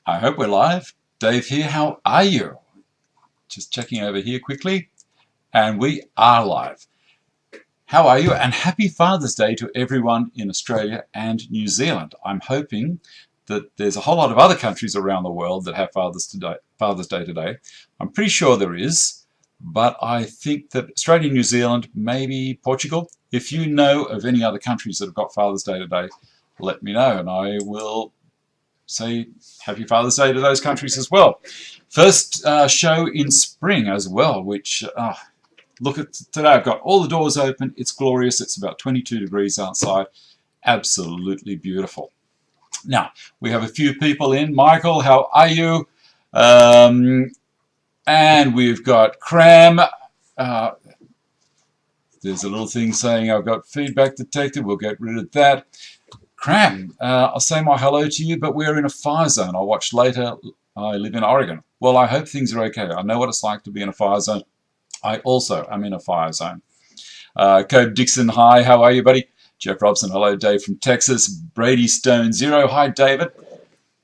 I hope we're live. Dave here, how are you? Just checking over here quickly. And we are live. How are you? And happy Father's Day to everyone in Australia and New Zealand. I'm hoping that there's a whole lot of other countries around the world that have Father's Day today. I'm pretty sure there is, but I think that Australia and New Zealand, maybe Portugal. If you know of any other countries that have got Father's Day today, let me know and I will say happy Father's Day to those countries as well. First show in spring as well, which look at today. I've got all the doors open. It's glorious. It's about 22 degrees outside. Absolutely beautiful. Now, we have a few people in. Michael, how are you? And we've got Cram. There's a little thing saying I've got feedback detected. We'll get rid of that. Cram, I'll say my hello to you, but we're in a fire zone. I'll watch later. I live in Oregon. Well, I hope things are okay. I know what it's like to be in a fire zone. I also am in a fire zone. Cobe Dixon, hi, how are you, buddy? Jeff Robson, hello, Dave from Texas. Brady Stone Zero, hi, David.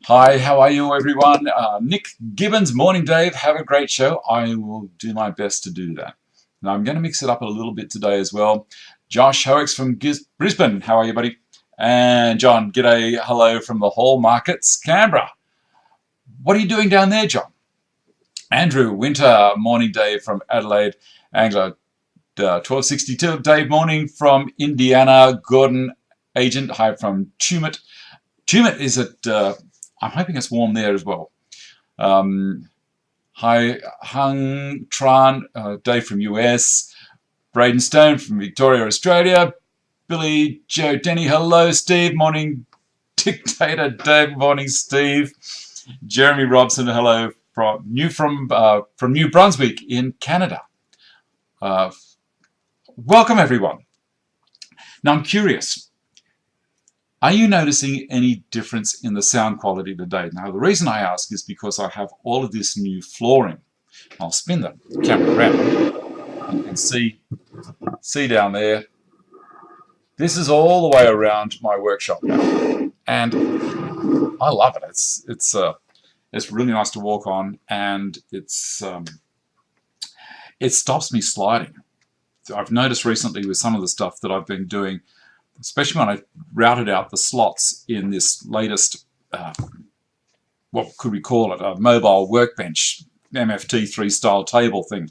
Hi, how are you, everyone? Nick Gibbons, morning, Dave. Have a great show. I will do my best to do that. And I'm going to mix it up a little bit today as well. Josh Hoeks from Brisbane, how are you, buddy? And John, g'day, hello from the Hall Markets, Canberra. What are you doing down there, John? Andrew Winter, morning, Dave from Adelaide, Anglo 1262. Dave, morning from Indiana. Gordon, agent, hi from Tumut. Tumut is at, I'm hoping it's warm there as well. Hi, Hung Tran, Dave from US. Braden Stone from Victoria, Australia. Billy Joe Denny, hello, Steve. Morning, Dictator Dave. Morning, Steve. Jeremy Robson, hello from New Brunswick in Canada. Welcome, everyone. Now, I'm curious. Are you noticing any difference in the sound quality today? Now, the reason I ask is because I have all of this new flooring. I'll spin the camera around. You can see down there. This is all the way around my workshop now, and I love it. It's really nice to walk on, and it stops me sliding. I've noticed recently with some of the stuff that I've been doing, especially when I routed out the slots in this latest, what could we call it, a mobile workbench, MFT3 style table thing.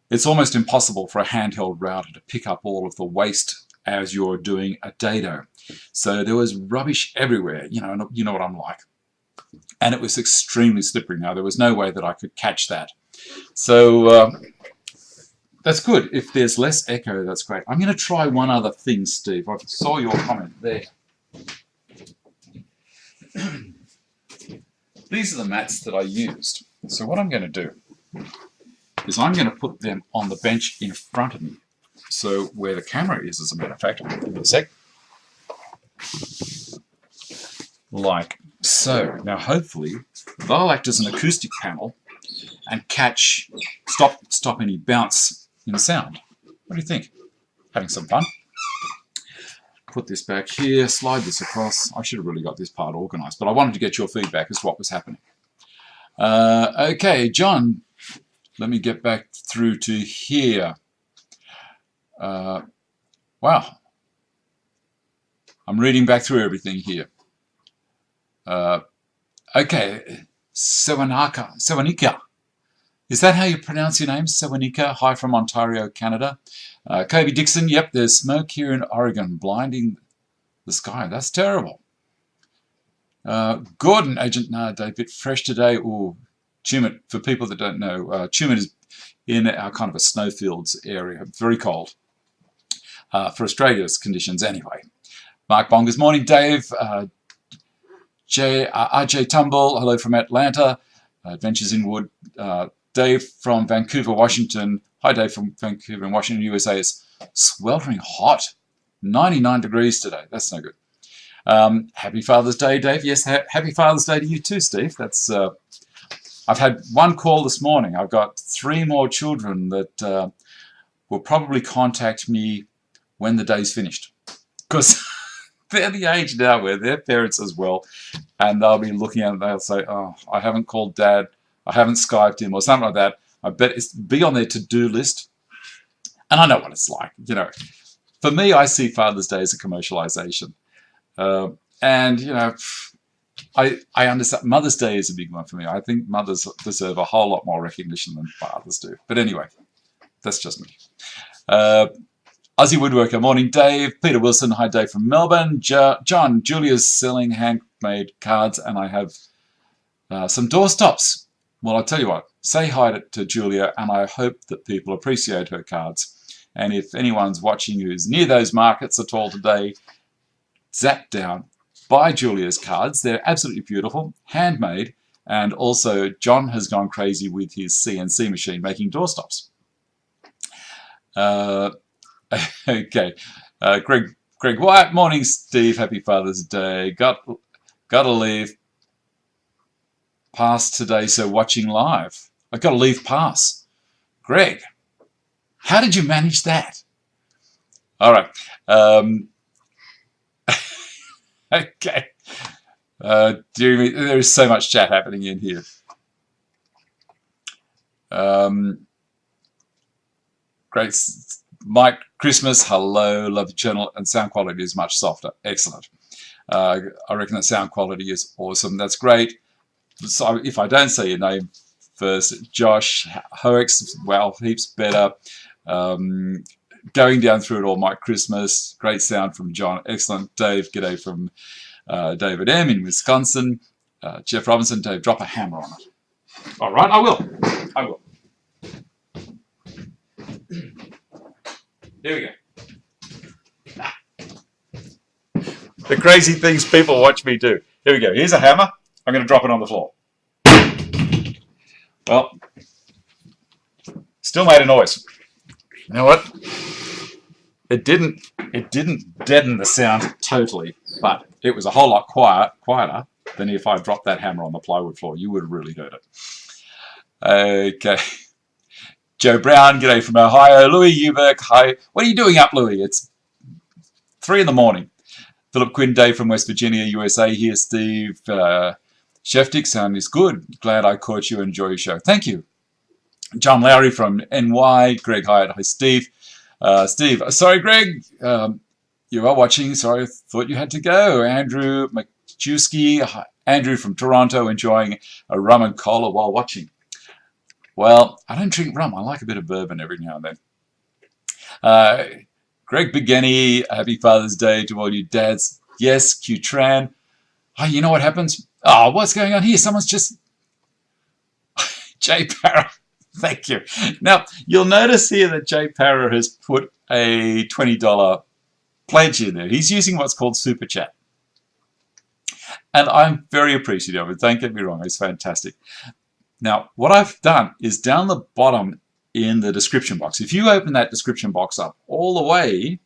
It's almost impossible for a handheld router to pick up all of the waste as you're doing a dado. So there was rubbish everywhere, you know what I'm like. And it was extremely slippery. Now, there was no way that I could catch that. So that's good. If there's less echo, that's great. I'm going to try one other thing, Steve. I saw your comment there. These are the mats that I used. So what I'm going to do is I'm going to put them on the bench in front of me. So where the camera is, as a matter of fact, give me a sec. Like so. Now, hopefully, they'll act as an acoustic panel and stop any bounce in the sound. What do you think? Having some fun? Put this back here, slide this across. I should have really got this part organized, but I wanted to get your feedback as to what was happening. Okay, John, let me get back through to here. Wow. I'm reading back through everything here. Okay, Sewanika. Is that how you pronounce your name? Sewanika. Hi from Ontario, Canada. Kobe Dixon. Yep, there's smoke here in Oregon, blinding the sky. That's terrible. Gordon, agent, no, they're a bit fresh today. Ooh, Tumut, for people that don't know, Tumut is in our kind of a snowfields area, very cold. For Australia's conditions anyway. Mark Bongers, morning, Dave. RJ Tumble, hello from Atlanta. Adventures in Wood. Dave from Vancouver, Washington. Hi, Dave from Vancouver, Washington, USA. It's sweltering hot. 99 degrees today. That's no good. Happy Father's Day, Dave. Yes, happy Father's Day to you too, Steve. That's. I've had one call this morning. I've got 3 more children that will probably contact me when the day's finished, because they're the age now where they're parents as well, and they'll be looking at it and they'll say, oh, I haven't called Dad, I haven't Skyped him, or something like that. I bet it's be on their to-do list. And I know what it's like. You know, for me, I see Father's Day as a commercialization. And, you know, I understand Mother's Day is a big one for me. I think mothers deserve a whole lot more recognition than fathers do. But anyway, that's just me. Aussie Woodworker, morning Dave. Peter Wilson, hi Dave from Melbourne. John, Julia's selling handmade cards and I have some doorstops. Well, I'll tell you what, say hi to Julia and I hope that people appreciate her cards. And if anyone's watching who's near those markets at all today, zap down, buy Julia's cards. They're absolutely beautiful, handmade, and also John has gone crazy with his CNC machine making doorstops. Okay, Greg White, morning Steve, happy Father's Day. Got to leave pass today, so watching live. I got to leave pass. Greg, how did you manage that? All right. Okay. There is so much chat happening in here. Great. Mike Christmas, hello, love the channel, and sound quality is much softer. Excellent. I reckon the sound quality is awesome. That's great. So if I don't say your name first, Josh Hoex, well, heaps better. Going down through it all, Mike Christmas, great sound from John, excellent. Dave, g'day from David M. in Wisconsin. Jeff Robinson, Dave, drop a hammer on it. All right, I will. Here we go. The crazy things people watch me do. Here we go. Here's a hammer. I'm going to drop it on the floor. Well, still made a noise. You know what? It didn't deaden the sound totally, but it was a whole lot quieter than if I dropped that hammer on the plywood floor. You would have really heard it. Okay. Joe Brown, g'day from Ohio. Louis Uberk, hi. What are you doing up, Louis? It's 3 in the morning. Philip Quinn, Dave from West Virginia, USA here. Steve Sheftick, sound is good. Glad I caught you. Enjoy your show. Thank you. John Lowry from NY. Greg Hyatt, hi, Steve. Steve, sorry, Greg. You are watching. Sorry, thought you had to go. Andrew McJewski, Andrew from Toronto, enjoying a rum and cola while watching. Well, I don't drink rum. I like a bit of bourbon every now and then. Greg Begeni, happy Father's Day to all you dads. Yes, Qtran. Oh, you know what happens? Oh, what's going on here? Someone's just... Jay Parra, thank you. Now, you'll notice here that Jay Parra has put a $20 pledge in there. He's using what's called Super Chat. And I'm very appreciative of it. Don't get me wrong. It's fantastic. Now, what I've done is down the bottom in the description box. If you open that description box up all the way,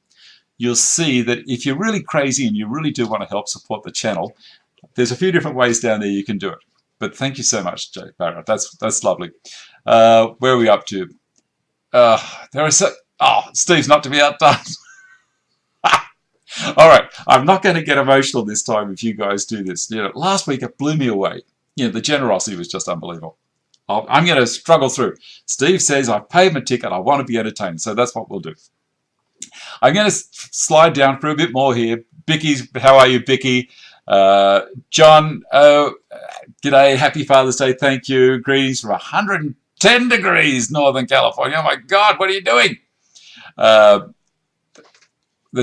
you'll see that if you're really crazy and you really do want to help support the channel, there's a few different ways down there you can do it. But thank you so much, Jay Barrett. That's lovely. Where are we up to? There are so... Oh, Steve's not to be outdone. All right, I'm not going to get emotional this time if you guys do this. You know, last week it blew me away. You know, the generosity was just unbelievable. I'm going to struggle through. Steve says, I've paid my ticket. I want to be entertained. So that's what we'll do. I'm going to slide down for a bit more here. Bicky's, how are you, Bicky? John, g'day. Happy Father's Day. Thank you. Greetings from 110 degrees, Northern California. Oh, my God, what are you doing? The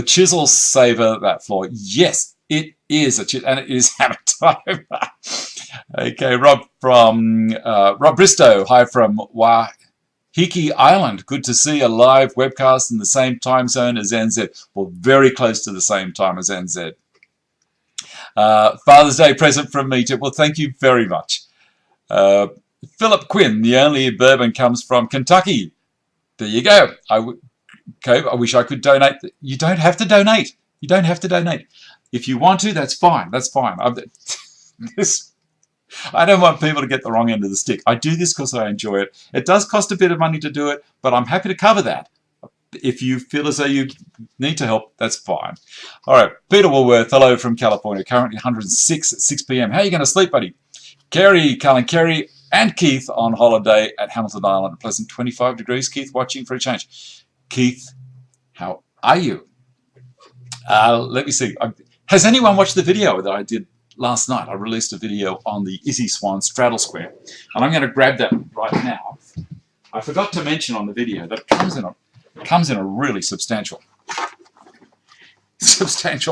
chisel saver that floor. Yes, it is a chisel, and it is hammer time. Okay, Rob Bristow. Hi from Waiheke Island. Good to see a live webcast in the same time zone as NZ. Well, very close to the same time as NZ. Father's Day present from me too. Well, thank you very much. Philip Quinn. The only bourbon comes from Kentucky. There you go. Okay, I wish I could donate. You don't have to donate. You don't have to donate. If you want to, that's fine. That's fine. I don't want people to get the wrong end of the stick. I do this because I enjoy it. It does cost a bit of money to do it, but I'm happy to cover that. if you feel as though you need to help, that's fine. All right, Peter Woolworth, hello from California, currently 106 at 6 p.m. How are you going to sleep, buddy? Kerry, Carlin, Kerry, and Keith on holiday at Hamilton Island. A pleasant 25 degrees. Keith watching for a change. Keith, how are you? Let me see. Has anyone watched the video that I did last night? I released a video on the Izzy Swan straddle square, and I'm going to grab that right now. I forgot to mention on the video that it comes in a really substantial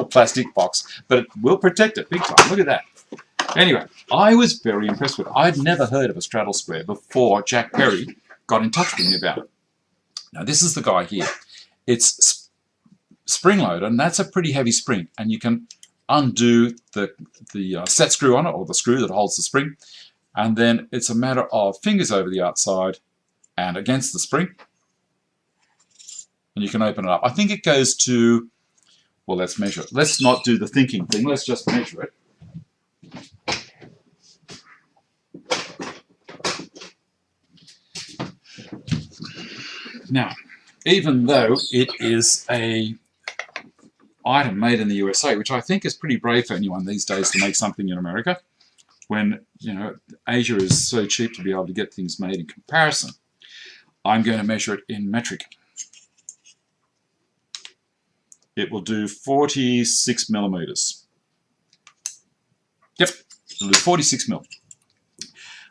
plastic box, but it will protect it big time. Look at that. Anyway, I was very impressed with it. I'd never heard of a straddle square before Jack Perry got in touch with me about it. Now, this is the guy here. It's spring loaded, and that's a pretty heavy spring, and you can undo the set screw on it, or the screw that holds the spring, and then it's a matter of fingers over the outside and against the spring, and you can open it up. I think it goes to, well, let's measure it. Let's not do the thinking thing. Let's just measure it. Now, even though it is a item made in the USA, which I think is pretty brave for anyone these days to make something in America, when, you know, Asia is so cheap to be able to get things made in comparison, I'm going to measure it in metric. It will do 46 millimeters. Yep, it'll do 46 mil,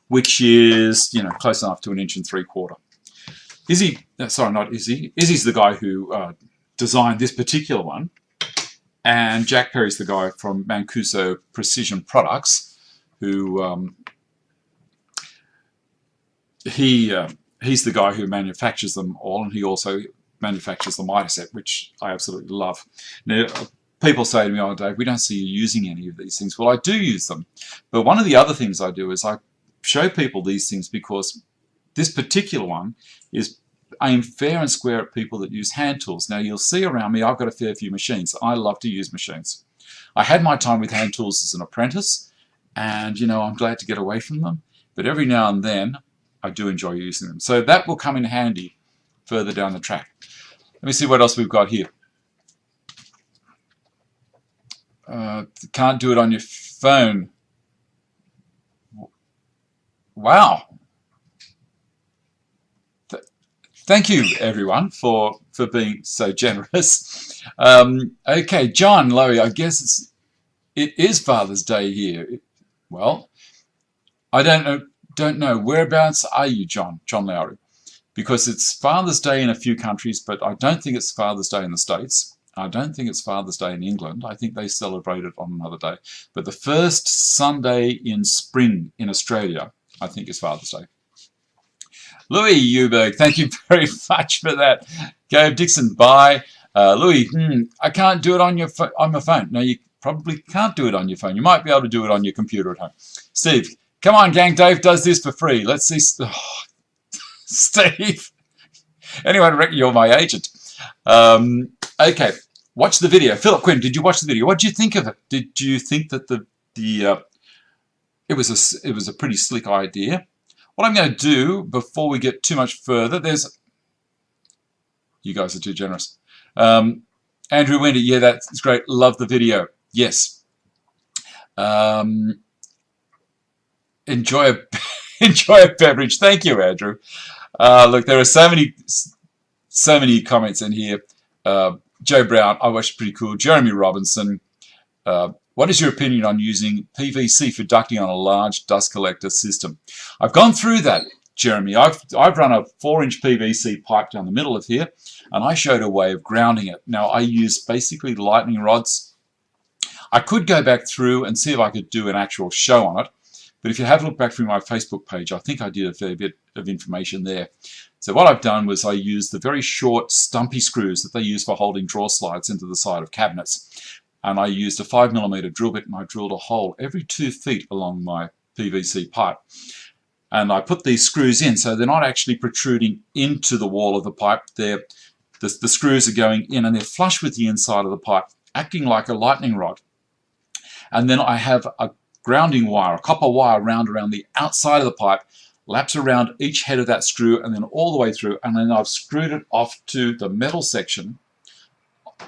which is, you know, close enough to 1 3/4 inches. Izzy, sorry, not Izzy. Izzy's the guy who designed this particular one, and Jack Perry's the guy from Mancuso Precision Products, who he's the guy who manufactures them all, and he also manufactures the miter set, which I absolutely love. Now, people say to me, "Oh, Dave, we don't see you using any of these things." Well, I do use them, but one of the other things I do is I show people these things because this particular one is aimed fair and square at people that use hand tools. Now, you'll see around me, I've got a fair few machines. I love to use machines. I had my time with hand tools as an apprentice, and, you know, I'm glad to get away from them. But every now and then, I do enjoy using them. So that will come in handy further down the track. Let me see what else we've got here. Can't do it on your phone. Wow. Thank you, everyone, for being so generous. Okay, John Lowy, I guess it is Father's Day here. Well, I don't know. Whereabouts are you, John Lowry? Because it's Father's Day in a few countries, but I don't think it's Father's Day in the States. I don't think it's Father's Day in England. I think they celebrate it on another day. But the first Sunday in spring in Australia, I think, is Father's Day. Louis Euberg, thank you very much for that. Gabe Dixon, bye. Louis, I can't do it on my phone. No, you probably can't do it on your phone. You might be able to do it on your computer at home. Steve, come on, gang. Dave does this for free. Let's see. Oh, Steve. Anyway, I reckon you're my agent. Okay, watch the video. Philip Quinn, did you watch the video? What did you think of it? Did you think that it was a pretty slick idea? What I'm going to do before we get too much further, you guys are too generous. Andrew Winter, yeah, that's great. Love the video. Yes. Enjoy a beverage. Thank you, Andrew. Look, there are so many comments in here. Joe Brown, I watched pretty cool. Jeremy Robinson, what is your opinion on using PVC for ducting on a large dust collector system? I've gone through that, Jeremy. I've run a 4-inch PVC pipe down the middle of here, and I showed a way of grounding it. Now, I use basically lightning rods. I could go back through and see if I could do an actual show on it, but if you have a look back through my Facebook page, I think I did a fair bit of information there. So what I've done was I used the very short stumpy screws that they use for holding drawer slides into the side of cabinets. And I used a 5mm drill bit, and I drilled a hole every 2 feet along my PVC pipe. And I put these screws in, so they're not actually protruding into the wall of the pipe. The screws are going in, and they're flush with the inside of the pipe, acting like a lightning rod. And then I have a grounding wire, a copper wire, round around the outside of the pipe, laps around each head of that screw and then all the way through, and then I've screwed it off to the metal section,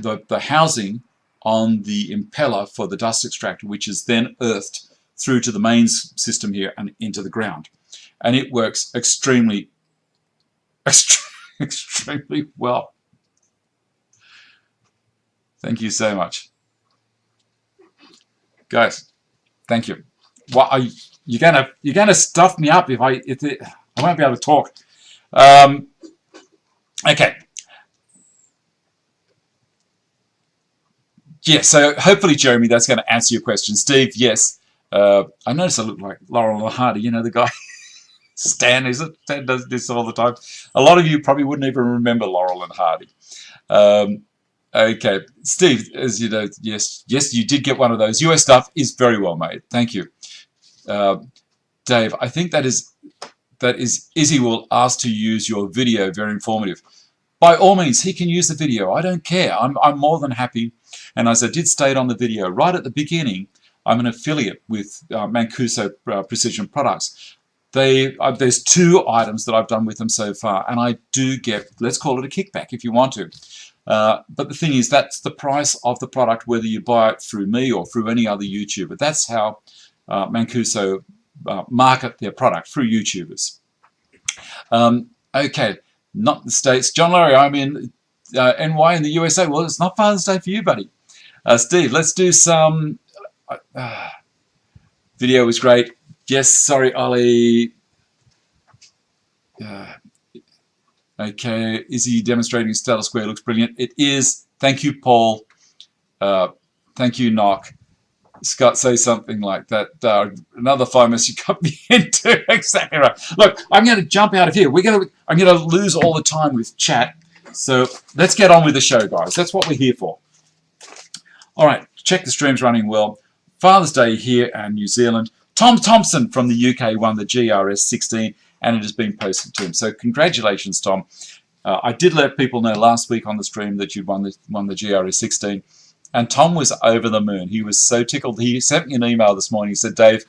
the housing on the impeller for the dust extractor, which is then earthed through to the mains system here and into the ground. And it works extremely well. Thank you so much, guys. Thank you. What you're gonna stuff me up if I won't be able to talk. Okay. Yeah. So hopefully, Jeremy, that's going to answer your question. Steve, yes. I notice I look like Laurel and Hardy. You know the guy. Stan, is it? Stan does this all the time. A lot of you probably wouldn't even remember Laurel and Hardy. Okay, Steve, as you know, yes, you did get one of those. US stuff is very well made. Thank you. Dave, I think that is Izzy will ask to use your video. Very informative. By all means, he can use the video. I don't care. I'm more than happy. And as I did state on the video right at the beginning, I'm an affiliate with Mancuso Precision Products. There's 2 items that I've done with them so far, and I do get, let's call it a kickback if you want to. But the thing is, that's the price of the product, whether you buy it through me or through any other YouTuber. That's how Mancuso market their product, through YouTubers. Okay, not the States. John Larry, I'm in NY in the USA. Well, it's not Father's Day for you, buddy. Steve, let's do some... video was great. Yes, sorry, Ollie. Okay, is he demonstrating status square? Looks brilliant. It is. Thank you, Paul. Thank you, Knock. Scott, say something like that. Another 5 minutes you got me into. Exactly right. Look, I'm going to jump out of here. I'm going to lose all the time with chat. So let's get on with the show, guys. That's what we're here for. All right, check the stream's running well. Father's Day here in New Zealand. Tom Thompson from the UK won the GRS 16, and it has been posted to him. So congratulations, Tom. I did let people know last week on the stream that you'd won the GRS 16, and Tom was over the moon. He was so tickled. He sent me an email this morning. He said, Dave,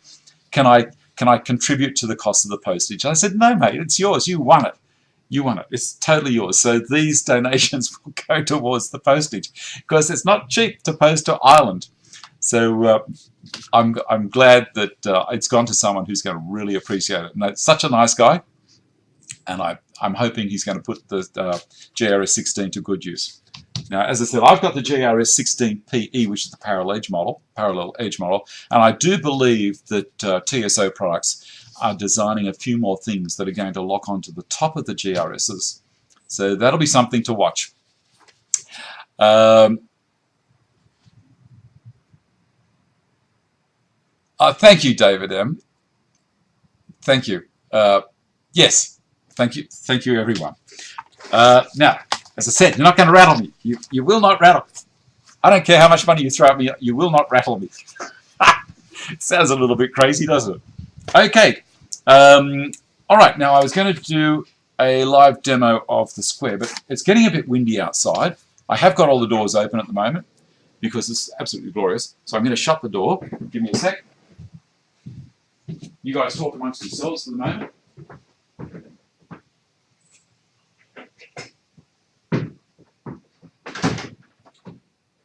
can I contribute to the cost of the postage? And I said, no, mate, it's yours. You won it. You won it. It's totally yours. So these donations will go towards the postage, because it's not cheap to post to Ireland. So I'm glad that it's gone to someone who's going to really appreciate it. And it's such a nice guy, and I'm hoping he's going to put the GRS 16 to good use. Now, as I said, I've got the GRS 16 PE, which is the parallel edge model, and I do believe that TSO products are designing a few more things that are going to lock onto the top of the GRSs. So that'll be something to watch. Thank you, David M. Thank you. Yes, thank you, everyone. Now, as I said, you're not going to rattle me. You will not rattle me. I don't care how much money you throw at me. You will not rattle me. It sounds a little bit crazy, doesn't it? Okay. All right. Now, I was going to do a live demo of the square, but it's getting a bit windy outside. I have got all the doors open at the moment because it's absolutely glorious. So I'm going to shut the door. Give me a sec. You guys talk amongst yourselves for the moment.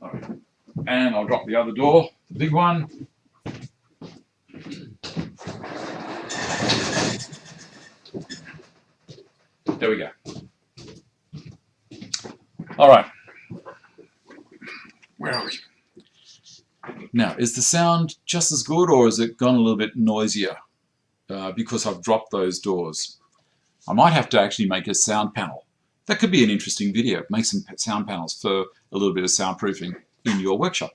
All right. And I'll drop the other door, the big one. There we go. All right. Where are we? Now, is the sound just as good, or has it gone a little bit noisier because I've dropped those doors? I might have to actually make a sound panel. That could be an interesting video. Make some sound panels for a little bit of soundproofing in your workshop.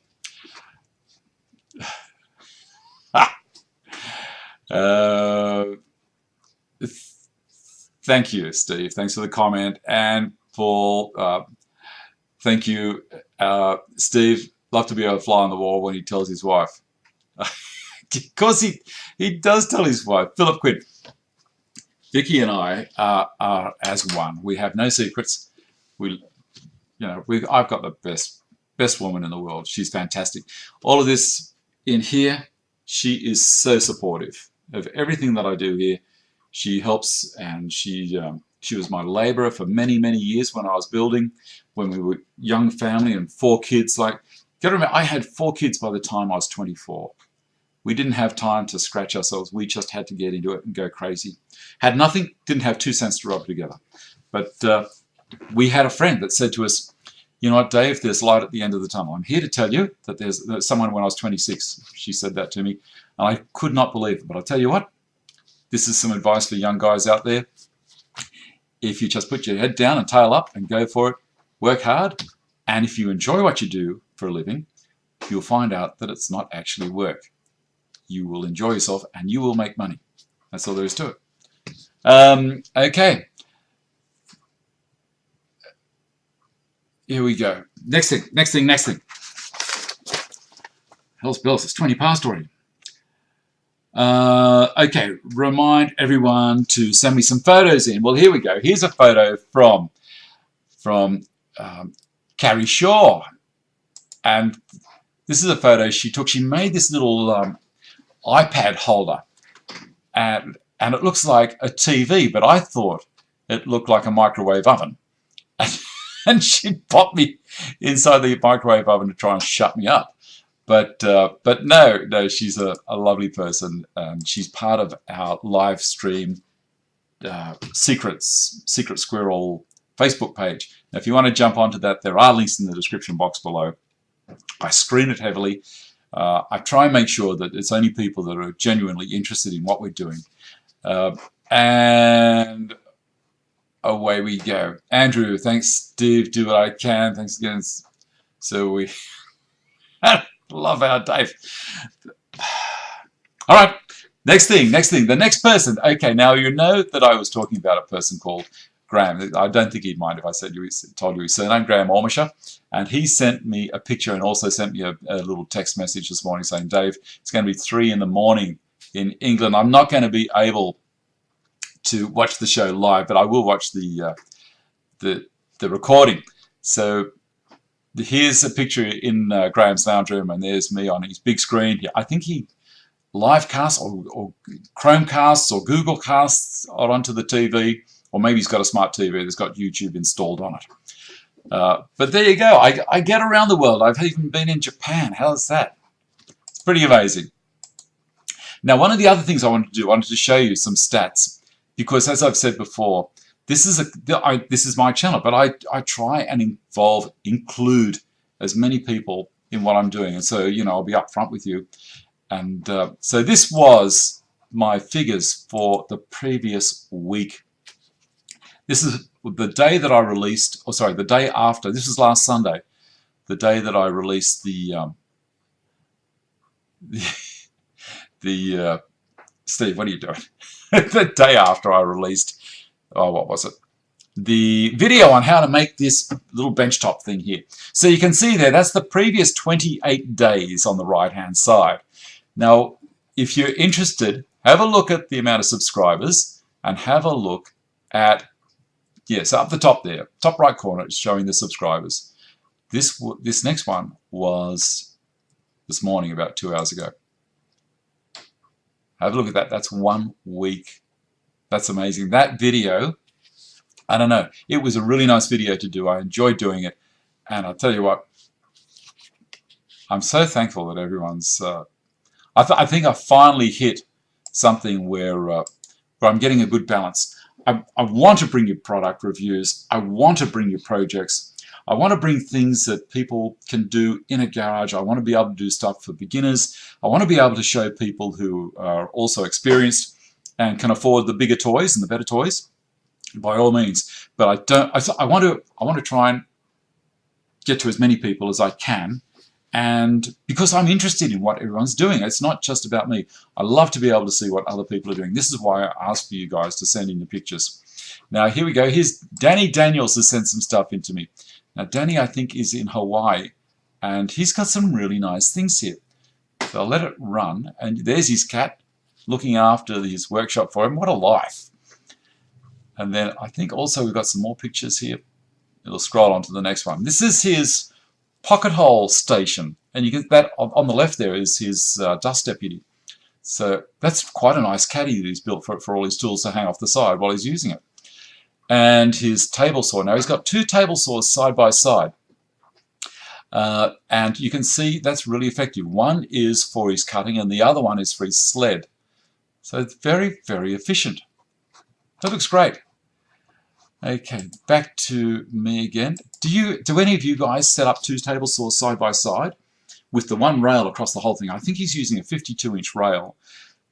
Thank you, Steve. Thanks for the comment. And Paul, thank you. Steve, love to be able to fly on the wall when he tells his wife. Because he does tell his wife. Philip Quinn. Vicky and I are as one. We have no secrets. I've got the best woman in the world. She's fantastic. All of this in here, she is so supportive of everything that I do here. She helps, and she was my labourer for many, many years when I was building, when we were young family and 4 kids. Like, you got to remember, I had 4 kids by the time I was 24. We didn't have time to scratch ourselves. We just had to get into it and go crazy. Had nothing, didn't have 2 cents to rub together. But we had a friend that said to us, you know what, Dave, there's light at the end of the tunnel. I'm here to tell you that there's someone when I was 26, she said that to me, and I could not believe it. But I'll tell you what, this is some advice for young guys out there. If you just put your head down and tail up and go for it, work hard, and if you enjoy what you do for a living, you'll find out that it's not actually work. You will enjoy yourself and you will make money. That's all there is to it. Okay. Here we go. Next thing. Hell's bells, it's 20 past already. Okay, remind everyone to send me some photos in. Well, here we go. Here's a photo from Carrie Shaw. And this is a photo she took. She made this little iPad holder. And it looks like a TV, but I thought it looked like a microwave oven. And she popped me inside the microwave oven to try and shut me up. But no, she's a lovely person. She's part of our live stream Secret Squirrel Facebook page. Now, if you want to jump onto that, there are links in the description box below. I screen it heavily. I try and make sure that it's only people that are genuinely interested in what we're doing. And away we go. Andrew, thanks, Steve. Do what I can. Thanks again. So we love our Dave. All right. Next thing. The next person. Okay, now you know that I was talking about a person called Graham. I don't think he'd mind if I told you his surname, Graham Ormisher. And he sent me a picture and also sent me a little text message this morning saying, Dave, it's going to be 3 in the morning in England. I'm not going to be able to watch the show live, but I will watch the recording. So here's a picture in Graham's lounge room, and there's me on his big screen here. I think he live casts or Chromecasts or Google casts onto the TV, or maybe he's got a smart TV that's got YouTube installed on it. But there you go. I get around the world. I've even been in Japan. How's that? It's pretty amazing. Now, one of the other things I wanted to do, I wanted to show you some stats, because as I've said before, this is my channel, but I try and include as many people in what I'm doing, and so I'll be upfront with you. And so this was my figures for the previous week. This is the day that I released, or sorry, the day after. This was last Sunday, the day that I released Steve, what are you doing? The day after I released, what was it? The video on how to make this little benchtop thing here. So you can see there, that's the previous 28 days on the right-hand side. Now, if you're interested, have a look at the amount of subscribers and have a look at, so up the top there, top right corner, it's showing the subscribers. This next one was this morning, about 2 hours ago. Have a look at that. That's 1 week. That's amazing. That video, I don't know, it was a really nice video to do. I enjoyed doing it. And I'll tell you what, I'm so thankful that everyone's... I think I finally hit something where I'm getting a good balance. I want to bring you product reviews. I want to bring you projects. I want to bring things that people can do in a garage. I want to be able to do stuff for beginners. I want to be able to show people who are also experienced and can afford the bigger toys and the better toys, by all means. But I want to try and get to as many people as I can. And because I'm interested in what everyone's doing, it's not just about me. I love to be able to see what other people are doing. This is why I asked for you guys to send in the pictures. Now, here we go. Here's Danny Daniels has sent some stuff into me. Now, Danny, I think, is in Hawaii, and he's got some really nice things here. So I'll let it run, and there's his cat looking after his workshop for him. What a life. And then I think also we've got some more pictures here. It'll scroll on to the next one. This is his pocket hole station, and you get that on the left there is his dust deputy. So that's quite a nice caddy that he's built for all his tools to hang off the side while he's using it. And his table saw. Now he's got 2 table saws side by side. And you can see that's really effective. One is for his cutting and the other one is for his sled. So it's very, very efficient. That looks great. Okay, back to me again. Do any of you guys set up 2 table saws side by side with the one rail across the whole thing? I think he's using a 52-inch rail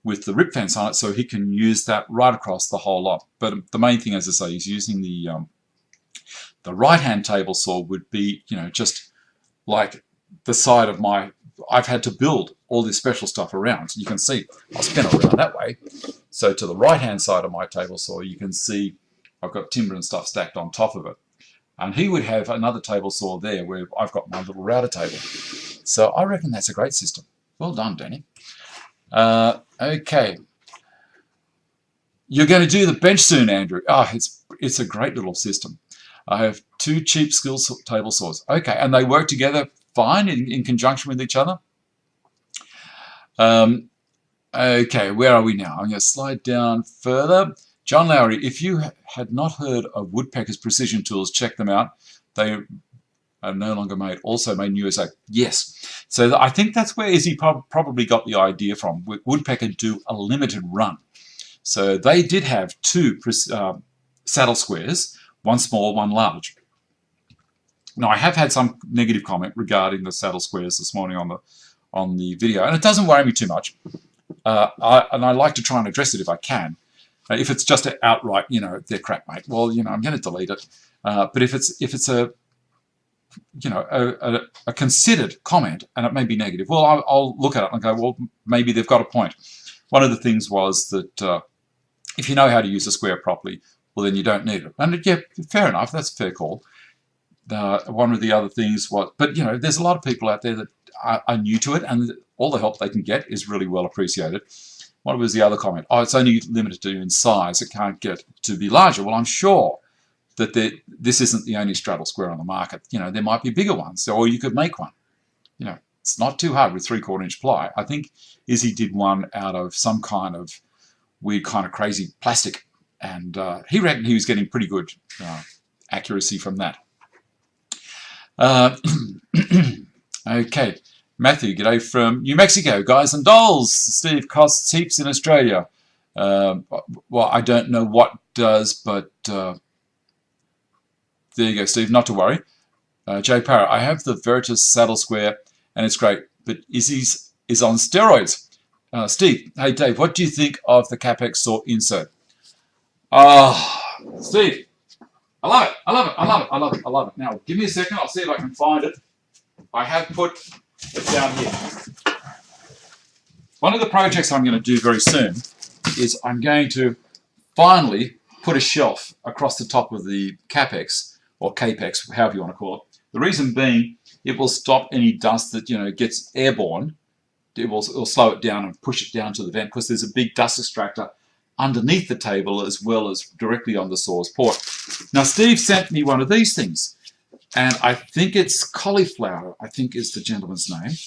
with the rip fence on it, so he can use that right across the whole lot. But the main thing, as I say, he's using the right-hand table saw would be, you know, just like the side of my. I've had to build all this special stuff around. So you can see I'll spin it around that way. So to the right-hand side of my table saw, you can see I've got timber and stuff stacked on top of it. And he would have another table saw there where I've got my little router table. So I reckon that's a great system. Well done, Danny. Okay. You're going to do the bench soon, Andrew. It's a great little system. I have 2 cheap skills table saws. Okay, and they work together fine in conjunction with each other. Okay, where are we now? I'm going to slide down further. John Lowry, if you had not heard of Woodpecker's Precision Tools, check them out. They are no longer made, also made in USA. Yes. So I think that's where Izzy probably got the idea from. Woodpecker do a limited run. So they did have 2 saddle squares, one small, one large. Now I have had some negative comment regarding the saddle squares this morning on the video, and it doesn't worry me too much. And I like to try and address it if I can. If it's just an outright, you know, they're crap, mate, well, you know, I'm going to delete it. But if it's a, you know, a considered comment and it may be negative, well, I'll look at it and go, well, maybe they've got a point. One of the things was that if you know how to use a square properly, well, then you don't need it. And yeah, fair enough, that's a fair call. One of the other things was, but you know, there's a lot of people out there that are new to it, and all the help they can get is really well appreciated. What was the other comment? Oh, it's only limited to in size. It can't get to be larger. Well, I'm sure that this isn't the only straddle square on the market. You know, there might be bigger ones, or you could make one. You know, it's not too hard with 3/4 inch ply. I think Izzy did one out of some kind of weird, kind of crazy plastic, and he reckoned he was getting pretty good accuracy from that. Okay. Matthew, g'day from New Mexico, guys and dolls. Steve costs heaps in Australia. Well, I don't know what does, but there you go, Steve, not to worry. Jay Parra, I have the Veritas saddle square and it's great, but Izzy's is on steroids. Steve, hey Dave, what do you think of the Capex saw insert? Steve, I love it, I love it, I love it, I love it, I love it. Now, give me a second, I'll see if I can find it. I have put it down here. One of the projects I'm going to do very soon is I'm going to finally put a shelf across the top of the Capex, or Capex, however you want to call it. The reason being, it will stop any dust that, you know, gets airborne. It'll slow it down and push it down to the vent, because there's a big dust extractor underneath the table as well as directly on the saw's port. Now, Steve sent me one of these things. And I think it's Cauliflower, I think is the gentleman's name.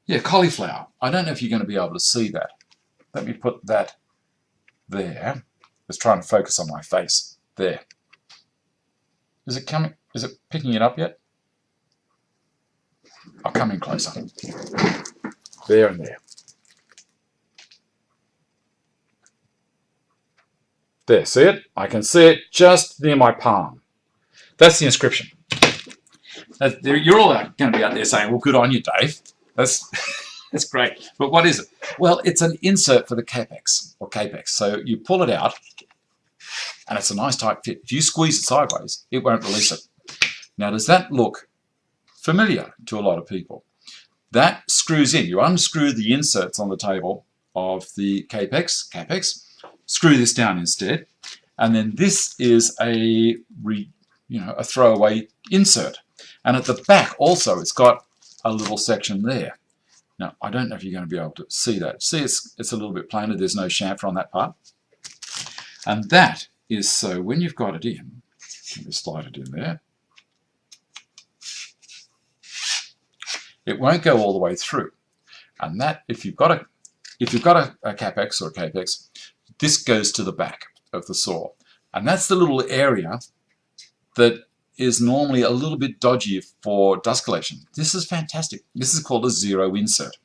Yeah, Cauliflower. I don't know if you're going to be able to see that. Let me put that there. Let's try and focus on my face. There. Is it coming? Is it picking it up yet? I'll come in closer. There and there. There, see it? I can see it just near my palm. That's the inscription. You're all going to be out there saying, well, good on you, Dave. That's great. But what is it? Well, it's an insert for the Capex, or Capex. So you pull it out, and it's a nice tight fit. If you squeeze it sideways, it won't release it. Now, does that look familiar to a lot of people? That screws in. You unscrew the inserts on the table of the Capex, screw this down instead, and then this is a throwaway insert. And at the back also, it's got a little section there. Now, I don't know if you're going to be able to see that. See, it's a little bit plainer. There's no chamfer on that part. And that is so when you've got it in, let me slide it in there. it won't go all the way through. And that, if you've got a Capex or a Capex, this goes to the back of the saw. And that's the little area that is normally a little bit dodgy for dust collection. This is fantastic. This is called a zero insert.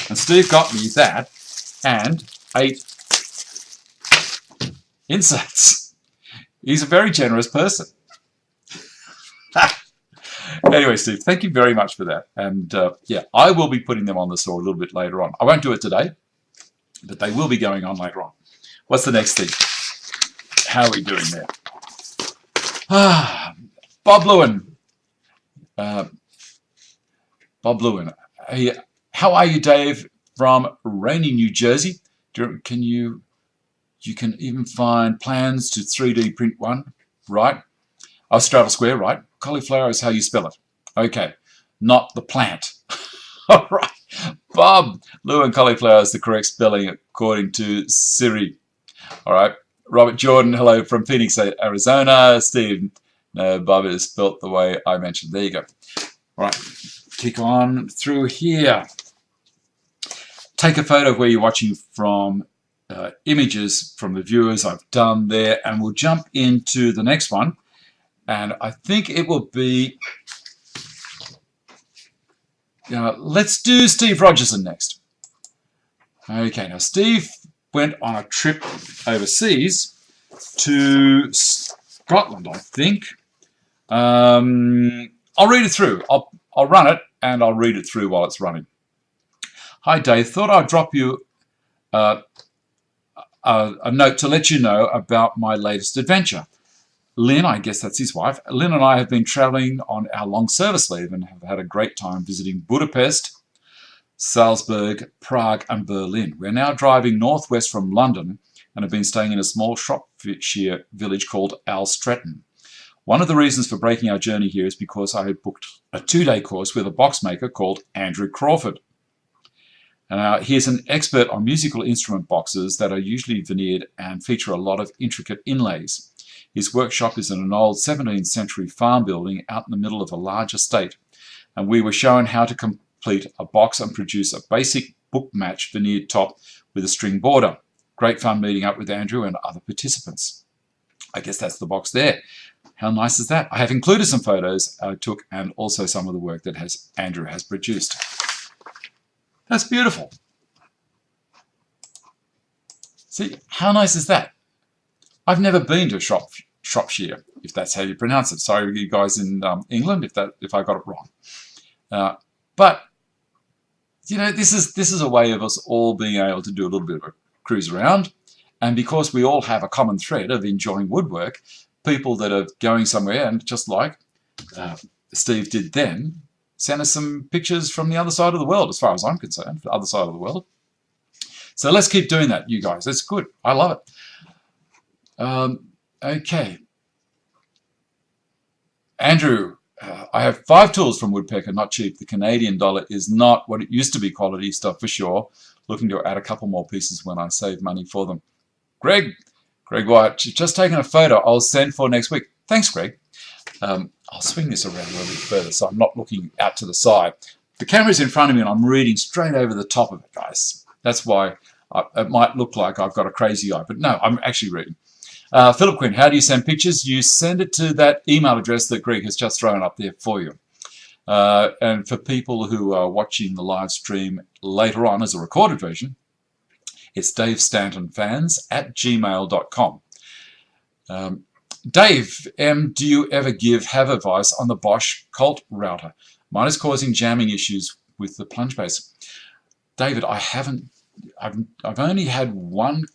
And Steve got me that and 8 inserts. He's a very generous person. Anyway, Steve, thank you very much for that. And yeah, I will be putting them on the saw a little bit later on. I won't do it today, but they will be going on later on. What's the next thing? How are we doing there? Bob Lewin. Bob Lewin. Hey, how are you, Dave? From rainy New Jersey. You can even find plans to 3D print one, right? Oh, straddle square, right? Cauliflower is how you spell it. Okay, not the plant. All right. Bob Lewin, cauliflower is the correct spelling according to Siri. All right. Robert Jordan, hello from Phoenix, Arizona. Steve, no, Bob is spelt the way I mentioned. There you go. All right. Kick on through here. Take a photo of where you're watching from. Images from the viewers I've done there, and we'll jump into the next one. And I think it will be, let's do Steve Rogerson next. Okay, now Steve went on a trip overseas to Scotland, I think. I'll read it through. I'll run it, and I'll read it through while it's running. Hi, Dave. Thought I'd drop you a note to let you know about my latest adventure. Lynn, I guess that's his wife, Lynn and I have been travelling on our long service leave and have had a great time visiting Budapest, Salzburg, Prague and Berlin. We're now driving northwest from London and have been staying in a small Shropshire village called Alstretton. One of the reasons for breaking our journey here is because I had booked a 2-day course with a box maker called Andrew Crawford. He is an expert on musical instrument boxes that are usually veneered and feature a lot of intricate inlays. His workshop is in an old 17th century farm building out in the middle of a large estate, and we were shown how to complete a box and produce a basic book match veneered top with a string border. Great fun meeting up with Andrew and other participants. I guess that's the box there. How nice is that? I have included some photos I took and also some of the work that Andrew has produced. That's beautiful. See, how nice is that? I've never been to Shropshire, if that's how you pronounce it. Sorry, you guys in England, if I got it wrong. But you know, this is a way of us all being able to do a little bit of a cruise around, and because we all have a common thread of enjoying woodwork, people that are going somewhere and just like Steve did then, send us some pictures from the other side of the world, as far as I'm concerned, the other side of the world. So let's keep doing that, you guys. It's good. I love it. Okay. Andrew, I have 5 tools from Woodpecker, not cheap. The Canadian dollar is not what it used to be, quality stuff for sure. Looking to add a couple more pieces when I save money for them. Greg White, just taking a photo I'll send for next week. Thanks, Greg. I'll swing this around a little bit further so I'm not looking out to the side. The camera's in front of me and I'm reading straight over the top of it, guys. That's why it might look like I've got a crazy eye, but no, I'm actually reading. Philip Quinn, how do you send pictures? You send it to that email address that Greg has just thrown up there for you. And for people who are watching the live stream later on as a recorded version, it's davestantonfans@gmail.com. Dave, do you ever have advice on the Bosch Colt router? Mine is causing jamming issues with the plunge base. David, I haven't. I've only had one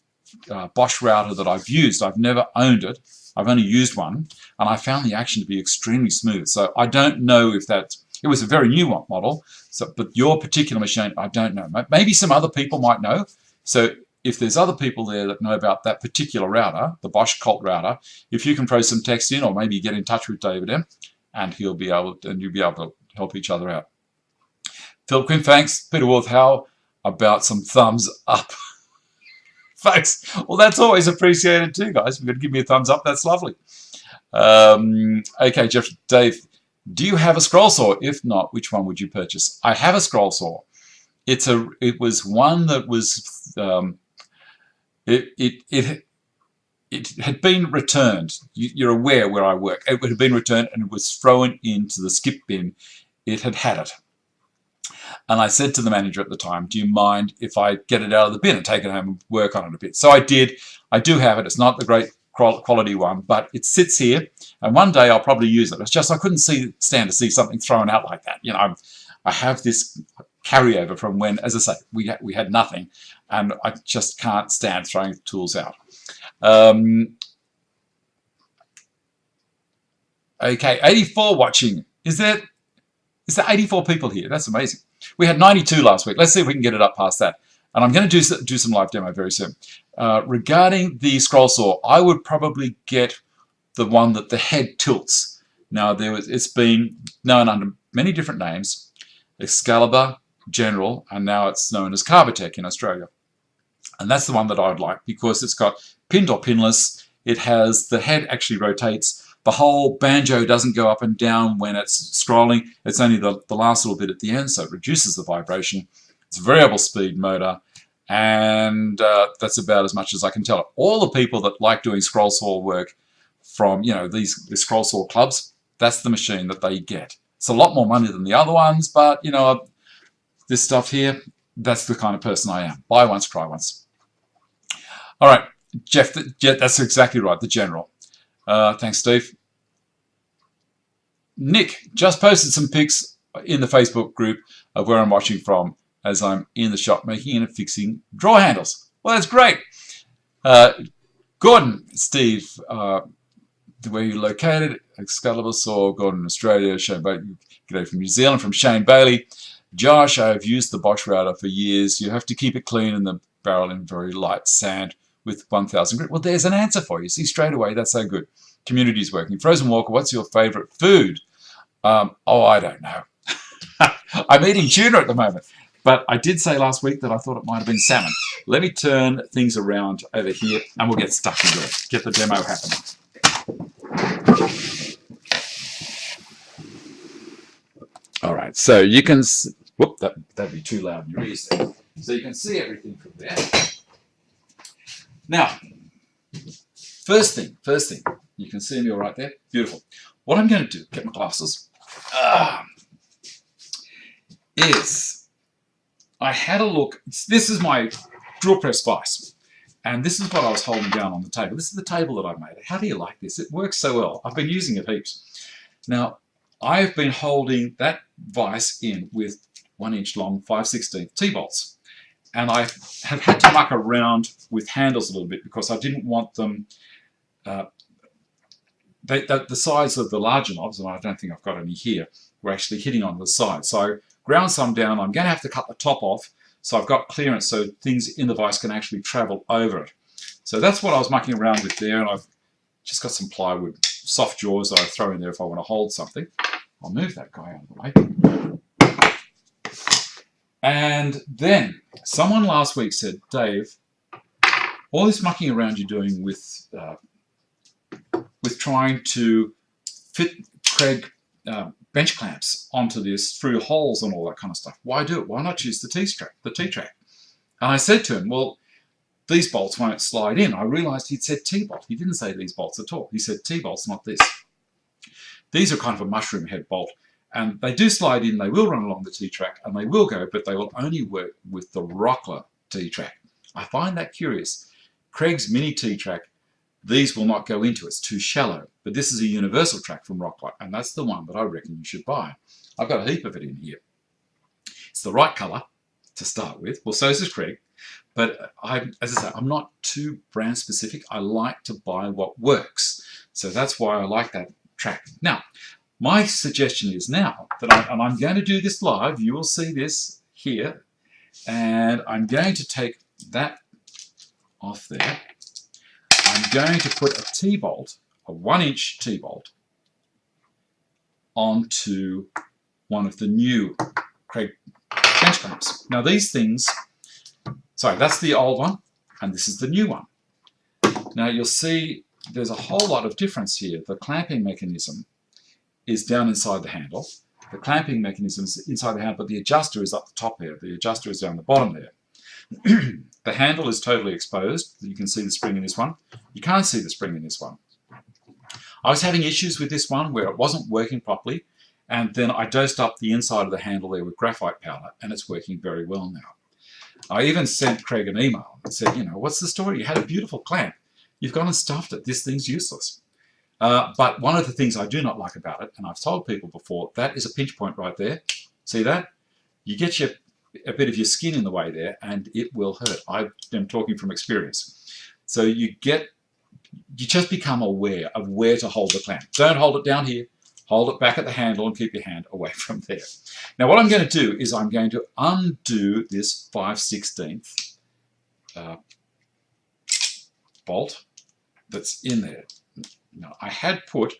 Bosch router that I've used. I've never owned it. I've only used one, and I found the action to be extremely smooth. So I don't know if it was a very new model. So, but your particular machine, I don't know. Maybe some other people might know. So if there's other people there that know about that particular router, the Bosch Colt router, if you can throw some text in, or maybe get in touch with David M, and you'll be able to help each other out. Philip Quinn, thanks. Peter Wolf, how about some thumbs up? Thanks. Well, that's always appreciated too, guys. If you're going to give me a thumbs up, that's lovely. Okay, Dave, Do you have a scroll saw? If not, which one would you purchase? I have a scroll saw. It was one that was it had been returned. You're aware where I work. It had been returned and it was thrown into the skip bin. It had it. And I said to the manager at the time, do you mind if I get it out of the bin and take it home and work on it a bit? So I did. I do have it. It's not the great quality one, but it sits here. And one day I'll probably use it. It's just I couldn't stand to see something thrown out like that. You know, I have this carryover from when, as I say, we had nothing. And I just can't stand throwing tools out. Okay, 84 watching. Is there 84 people here? That's amazing. We had 92 last week. Let's see if we can get it up past that. And I'm going to do some live demo very soon. Regarding the scroll saw, I would probably get the one that the head tilts. Now, it's been known under many different names. Excalibur, General, and now it's known as Carbotech in Australia. And that's the one that I would like because it's got pinned or pinless. It has, the head actually rotates. The whole banjo doesn't go up and down when it's scrolling. It's only the last little bit at the end, so it reduces the vibration. It's a variable speed motor, and that's about as much as I can tell it. All the people that like doing scroll saw work from, you know, these scroll saw clubs, that's the machine that they get. It's a lot more money than the other ones, but, you know, this stuff here, that's the kind of person I am. Buy once, try once. All right, Jeff, that's exactly right, the General. Thanks, Steve. Nick just posted some pics in the Facebook group of where I'm watching from as I'm in the shop making and fixing drawer handles. Well, that's great. Gordon, Steve, where you're located, Excalibur saw, Gordon, Australia, Shane Bailey, g'day from New Zealand, from Shane Bailey. Josh, I've used the Bosch router for years. You have to keep it clean and the barrel in very light sand with 1000 grit. Well, there's an answer for you. See, straight away, that's so good. Community's working. Frozen Walker, what's your favourite food? Oh, I don't know. I'm eating tuna at the moment. But I did say last week that I thought it might have been salmon. Let me turn things around over here and we'll get stuck into it. Get the demo happening. All right, so you can... Whoop, that'd be too loud in your ears there. So you can see everything from there. Now, first thing, you can see me all right there? Beautiful. What I'm going to do, get my glasses, is I had a look. This is my drill press vise, and this is what I was holding down on the table. This is the table that I made. How do you like this? It works so well. I've been using it heaps. Now, I've been holding that vise in with 1-inch long 5/16 T-bolts. And I have had to muck around with handles a little bit because I didn't want them, the size of the larger knobs, and I don't think I've got any here, were actually hitting on the side. So I ground some down. I'm going to have to cut the top off so I've got clearance so things in the vise can actually travel over it. So that's what I was mucking around with there, and I've just got some plywood, soft jaws that I throw in there if I want to hold something. I'll move that guy out of the way. And then someone last week said, Dave, all this mucking around you're doing with trying to fit Craig bench clamps onto this through holes and all that kind of stuff. Why do it? Why not use the T-track? And I said to him, well, these bolts won't slide in. I realized he'd said T-bolt. He didn't say these bolts at all. He said T-bolts, not this. These are kind of a mushroom head bolt. And they do slide in, they will run along the T-track, and they will go, but they will only work with the Rockler T-track. I find that curious. Craig's mini T-track, these will not go into, it's too shallow. But this is a universal track from Rockler, and that's the one that I reckon you should buy. I've got a heap of it in here. It's the right colour to start with. Well, so is Craig. But as I say, I'm not too brand specific. I like to buy what works. So that's why I like that track. Now, my suggestion is now that I'm going to do this live. You will see this here. And I'm going to take that off there. I'm going to put a T-bolt, a 1-inch T-bolt, onto one of the new Craig bench clamps. Now these things, sorry, that's the old one, and this is the new one. Now you'll see there's a whole lot of difference here. The clamping mechanism is down inside the handle. The clamping mechanism is inside the handle, but the adjuster is up the top there. The adjuster is down the bottom there. The handle is totally exposed. You can see the spring in this one. You can't see the spring in this one. I was having issues with this one where it wasn't working properly, and then I dosed up the inside of the handle there with graphite powder, and it's working very well now. I even sent Craig an email and said, you know, what's the story? You had a beautiful clamp. You've gone and stuffed it. This thing's useless. But one of the things I do not like about it, and I've told people before, that is a pinch point right there. See that? You get a bit of your skin in the way there, and it will hurt. I am talking from experience. So you just become aware of where to hold the clamp. Don't hold it down here. Hold it back at the handle and keep your hand away from there. Now what I'm going to do is I'm going to undo this 5/16 bolt that's in there. Now I had put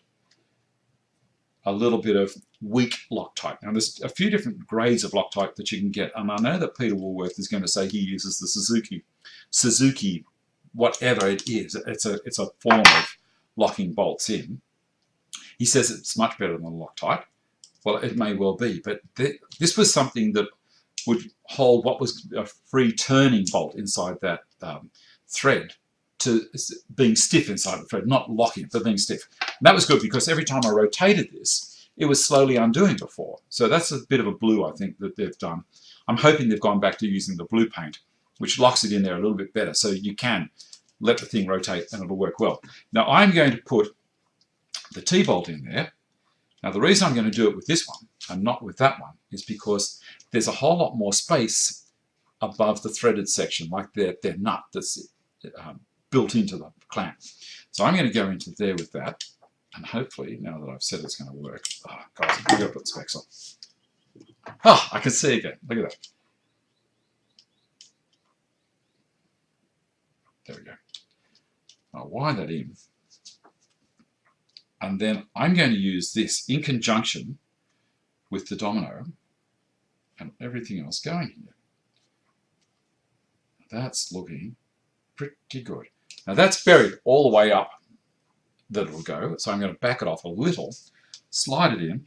a little bit of weak Loctite. Now there's a few different grades of Loctite that you can get, and I know that Peter Woolworth is going to say he uses the Suzuki, whatever it is. It's a form of locking bolts in. He says it's much better than Loctite. Well, it may well be, but this was something that would hold what was a free turning bolt inside that thread to being stiff inside the thread, not locking it, but being stiff. And that was good because every time I rotated this, it was slowly undoing before. So that's a bit of a blue, I think, that they've done. I'm hoping they've gone back to using the blue paint, which locks it in there a little bit better, so you can let the thing rotate and it'll work well. Now I'm going to put the T-bolt in there. Now the reason I'm going to do it with this one and not with that one is because there's a whole lot more space above the threaded section, like their nut that's built into the clamp. So I'm going to go into there with that, and hopefully, now that I've said it's going to work, oh guys, I've got to put the specs on. Oh, I can see again. Look at that. There we go. I'll wire that in. And then I'm going to use this in conjunction with the domino and everything else going here. That's looking pretty good. Now that's buried all the way up that it'll go, so I'm going to back it off a little, slide it in,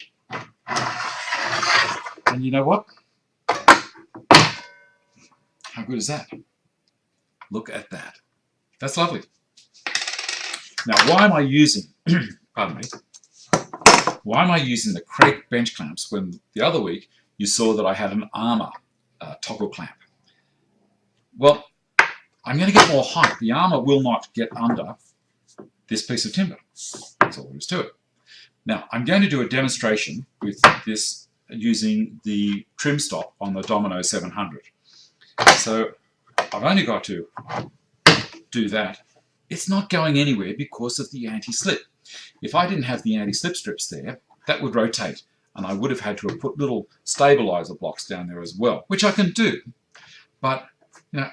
and you know what? How good is that? Look at that. That's lovely. Now why am I using, pardon me, why am I using the Craig bench clamps when the other week you saw that I had an Armour toggle clamp? Well, I'm going to get more height. The Armour will not get under this piece of timber. That's all there is to it. Now, I'm going to do a demonstration with this using the trim stop on the Domino 700. So I've only got to do that. It's not going anywhere because of the anti-slip. If I didn't have the anti-slip strips there, that would rotate, and I would have had to have put little stabilizer blocks down there as well, which I can do. But, you know,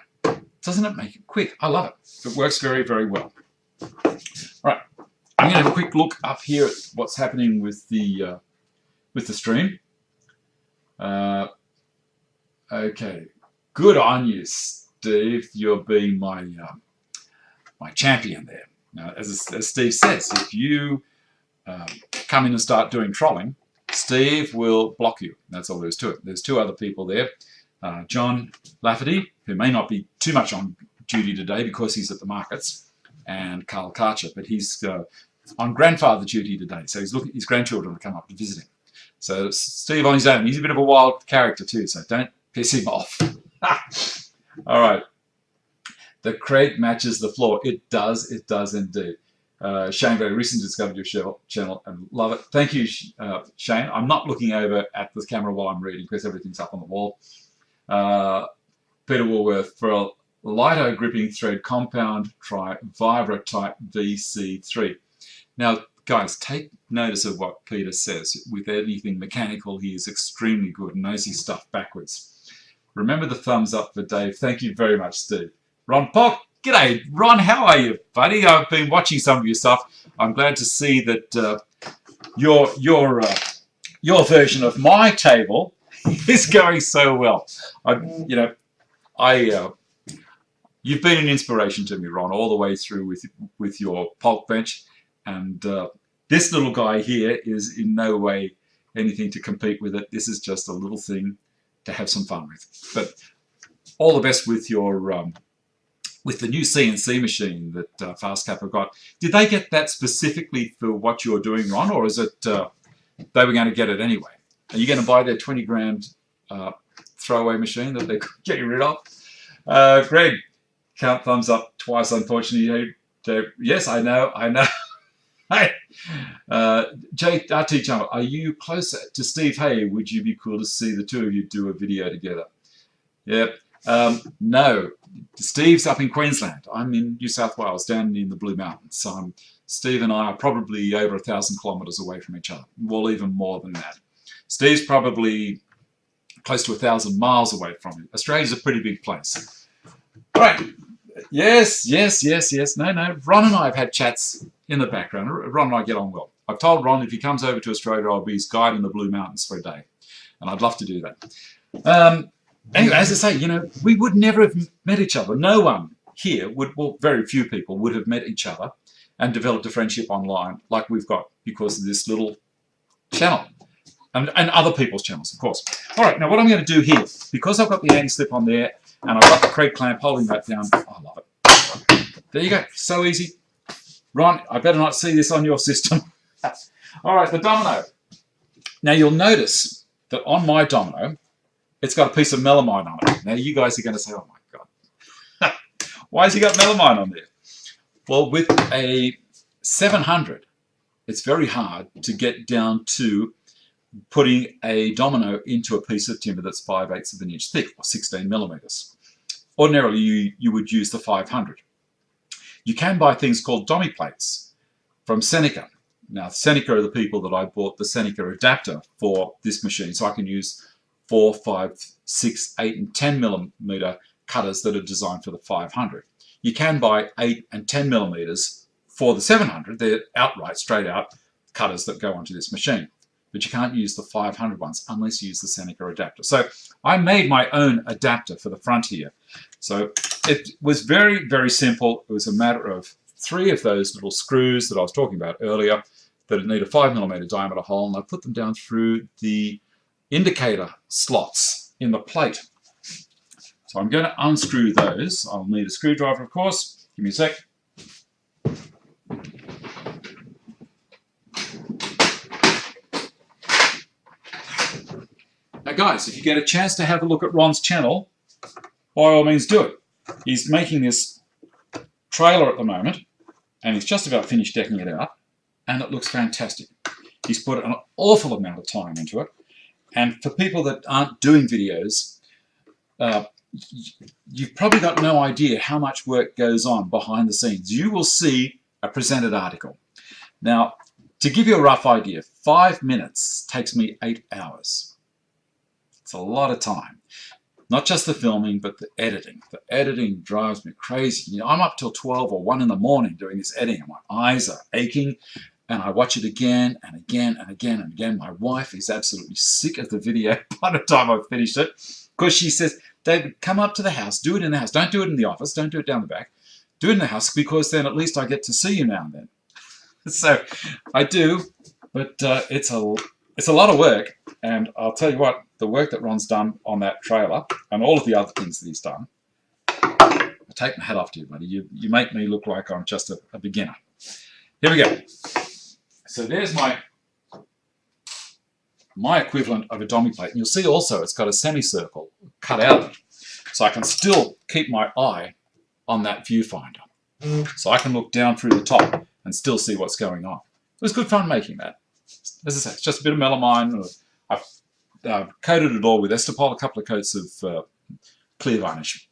doesn't it make it quick? I love it. It works very, very well. All right, I'm going to have a quick look up here at what's happening with the stream. Okay, good on you, Steve. You're being my my champion there. Now, as Steve says, if you come in and start doing trolling, Steve will block you. That's all there is to it. There's two other people there. John Lafferty, who may not be too much on duty today because he's at the markets, and Carl Karcher, but he's on grandfather duty today, so he's looking his grandchildren to come up to visit him. So Steve on his own, he's a bit of a wild character too, so don't piss him off. All right. The Craig matches the floor. It does indeed. Shane very recently discovered your channel and love it. Thank you, Shane. I'm not looking over at the camera while I'm reading because everything's up on the wall. Peter Woolworth, for a lighter gripping thread, compound, try Vibra Type VC3. Now, guys, take notice of what Peter says. With anything mechanical, he is extremely good and knows his stuff backwards. Remember the thumbs up for Dave. Thank you very much, Steve. Ron Pock, g'day. Ron, how are you, buddy? I've been watching some of your stuff. I'm glad to see that your version of my table is going so well. You've been an inspiration to me, Ron, all the way through with your pulp bench, and This little guy here is in no way anything to compete with it. This is just a little thing to have some fun with. But all the best with your with the new CNC machine that FastCap have got. Did they get that specifically for what you're doing, Ron, or is it they were going to get it anyway? Are you going to buy their 20 grand throwaway machine that they're getting rid of? Greg, count thumbs up twice, unfortunately. Yes, I know. Hey, JRT Channel, are you closer to Steve Hay? Would you be cool to see the two of you do a video together? Yep. No, Steve's up in Queensland. I'm in New South Wales, down in the Blue Mountains. So Steve and I are probably over 1,000 kilometres away from each other. Well, even more than that. Steve's probably close to 1,000 miles away from me. Australia's a pretty big place. All right. Yes. No. Ron and I have had chats in the background. Ron and I get on well. I've told Ron if he comes over to Australia, I'll be his guide in the Blue Mountains for a day. And I'd love to do that. Anyway, as I say, you know, we would never have met each other. No one here would, well, very few people would have met each other and developed a friendship online like we've got because of this little channel. And other people's channels, of course. All right, now what I'm going to do here, because I've got the anti-slip on there and I've got the Craig clamp holding that down, I love it. There you go, so easy. Ron, I better not see this on your system. All right, the domino. Now you'll notice that on my domino, it's got a piece of melamine on it. Now you guys are going to say, oh my God, why has he got melamine on there? Well, with a 700, it's very hard to get down to putting a domino into a piece of timber that's 5/8 of an inch thick, or 16 millimeters. Ordinarily, you would use the 500. You can buy things called dummy plates from Seneca. Now, Seneca are the people that I bought the Seneca adapter for this machine, so I can use 4, 5, 6, 8, and 10 millimeter cutters that are designed for the 500. You can buy 8 and 10 millimeters for the 700. They're outright, straight out cutters that go onto this machine. But you can't use the 500 ones unless you use the Seneca adapter. So I made my own adapter for the front here. So it was very, very simple. It was a matter of 3 of those little screws that I was talking about earlier that need a 5 millimeter diameter hole, and I put them down through the indicator slots in the plate. So I'm going to unscrew those. I'll need a screwdriver, of course. Give me a sec. Now guys, if you get a chance to have a look at Ron's channel, by all means do it. He's making this trailer at the moment, and he's just about finished decking it out, and it looks fantastic. He's put an awful amount of time into it. And for people that aren't doing videos, you've probably got no idea how much work goes on behind the scenes. You will see a presented article. Now, to give you a rough idea, 5 minutes takes me 8 hours. It's a lot of time. Not just the filming, but the editing. The editing drives me crazy. You know, I'm up till 12 or 1 in the morning doing this editing, and my eyes are aching. And I watch it again and again and again and again. My wife is absolutely sick of the video by the time I've finished it, because she says, David, come up to the house, do it in the house. Don't do it in the office. Don't do it down the back. Do it in the house, because then at least I get to see you now and then. So I do, but it's a lot of work. And I'll tell you what, the work that Ron's done on that trailer and all of the other things that he's done, I take my hat off to you, buddy. You make me look like I'm just a beginner. Here we go. So there's my equivalent of a dummy plate. And you'll see also it's got a semicircle cut out of it. So I can still keep my eye on that viewfinder. So I can look down through the top and still see what's going on. It was good fun making that. As I say, it's just a bit of melamine. I've coated it all with Estopol, a couple of coats of clear varnish.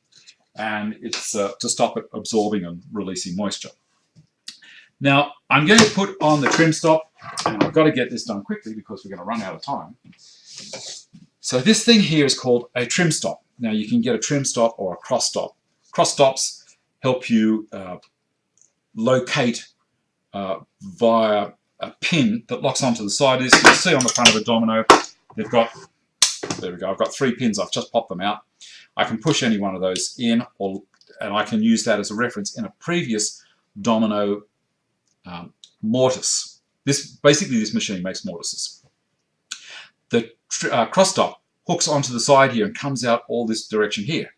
And it's to stop it absorbing and releasing moisture. Now, I'm going to put on the trim stop, and I've got to get this done quickly because we're going to run out of time. So this thing here is called a trim stop. Now, you can get a trim stop or a cross stop. Cross stops help you locate via a pin that locks onto the side of this. You can see on the front of the domino, they've got, there we go, I've got 3 pins. I've just popped them out. I can push any one of those in, and I can use that as a reference in a previous domino mortise Basically this machine makes mortises. The cross dot hooks onto the side here and comes out all this direction here.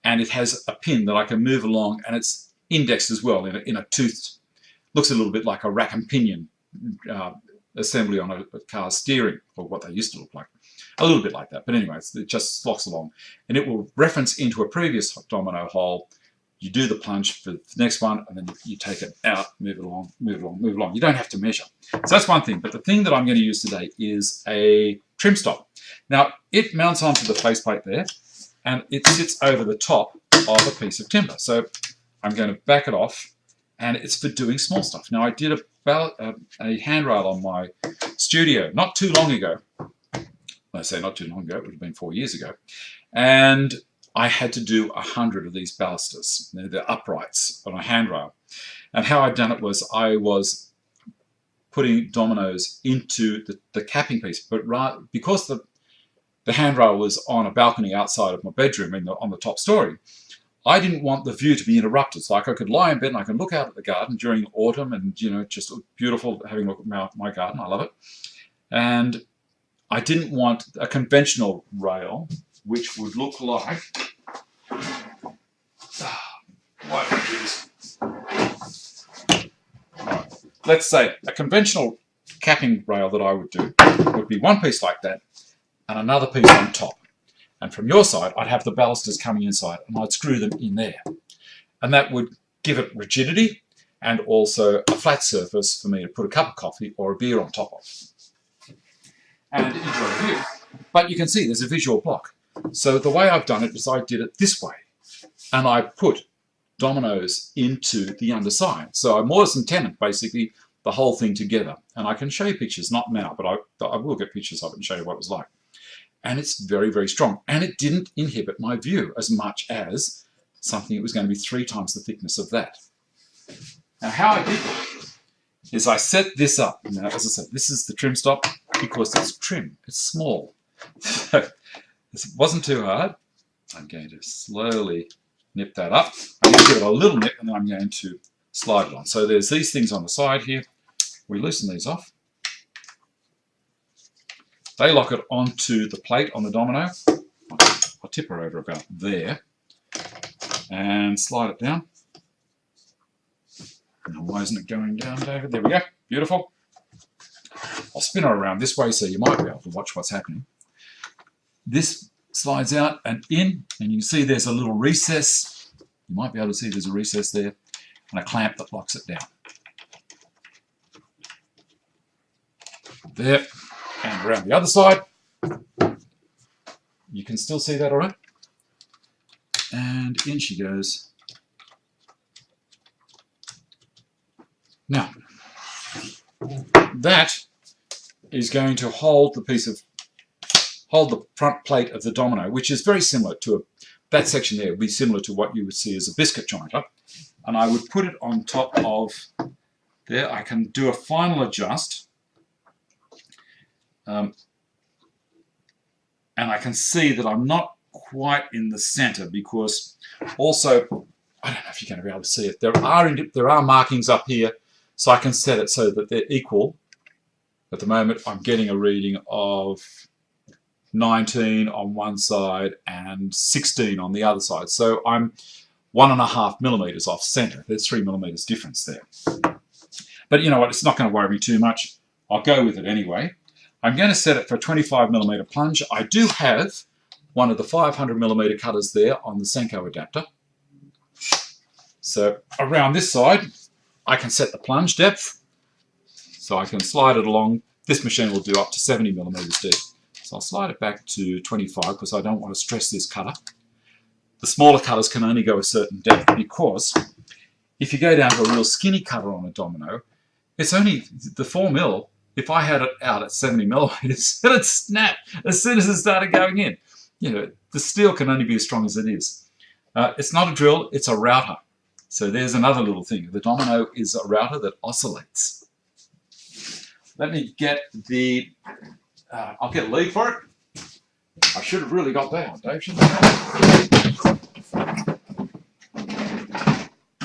And it has a pin that I can move along, and it's indexed as well in a toothed, looks a little bit like a rack and pinion assembly on a car's steering, or what they used to look like. A little bit like that, but anyway, it just slots along. And it will reference into a previous domino hole. You do the plunge for the next one, and then you take it out, move it along, move it along, move it along. You don't have to measure. So that's one thing, but the thing that I'm going to use today is a trim stop. Now, it mounts onto the faceplate there, and it sits over the top of a piece of timber. So I'm going to back it off, and it's for doing small stuff. Now, I did a handrail on my studio not too long ago. I say not too long ago, it would have been 4 years ago. And I had to do 100 of these balusters. They're uprights on a handrail. And how I'd done it was I was putting dominoes into the capping piece, but because the handrail was on a balcony outside of my bedroom on the top story, I didn't want the view to be interrupted. So like I could lie in bed and I can look out at the garden during autumn, and just beautiful having a look at my garden. I love it. And I didn't want a conventional rail, which would look like, why don't I do this? Right. Let's say a conventional capping rail that I would do would be one piece like that and another piece on top. And from your side, I'd have the balusters coming inside, and I'd screw them in there. And that would give it rigidity and also a flat surface for me to put a cup of coffee or a beer on top of. And enjoy the view. But you can see there's a visual block. So the way I've done it is I did it this way. And I put dominoes into the underside. So I mortise and tenon basically the whole thing together. And I can show you pictures, not now, but I will get pictures of it and show you what it was like. And it's very, very strong. And it didn't inhibit my view as much as something that was going to be 3 times the thickness of that. Now how I did that is I set this up. Now, as I said, this is the trim stop because it's trim. It's small. So this wasn't too hard. I'm going to slowly nip that up. I'm going to give it a little nip, and then I'm going to slide it on. So there's these things on the side here. We loosen these off. They lock it onto the plate on the domino. I'll tip her over about there and slide it down. Now, why isn't it going down, David? There we go. Beautiful. I'll spin her around this way so you might be able to watch what's happening. This slides out and in, and you can see there's a little recess. You might be able to see there's a recess there and a clamp that locks it down. There. And around the other side. You can still see that all right. And in she goes. Now, that is going to hold the front plate of the domino, which is very similar to that section there would be similar to what you would see as a biscuit jointer. And I would put it on top of there. I can do a final adjust. And I can see that I'm not quite in the center because also, I don't know if you're going to be able to see it, there are markings up here, so I can set it so that they're equal. At the moment I'm getting a reading of 19 on one side and 16 on the other side, so I'm 1.5 millimeters off center. There's 3 millimeters difference there. But you know what, it's not going to worry me too much. I'll go with it anyway. I'm going to set it for a 25 millimeter plunge. I do have one of the 500 millimeter cutters there on the Senko adapter. So around this side, I can set the plunge depth. So I can slide it along. This machine will do up to 70 millimeters deep. So I'll slide it back to 25 because I don't want to stress this cutter. The smaller cutters can only go a certain depth because if you go down to a real skinny cutter on a domino, it's only the 4 mil. If I had it out at 70 millimeters, it'd snap as soon as it started going in. You know, the steel can only be as strong as it is. It's not a drill, it's a router. So there's another little thing. The domino is a router that oscillates. Let me get the, I'll get a lead for it. I should have really got that one, Dave, shouldn't I?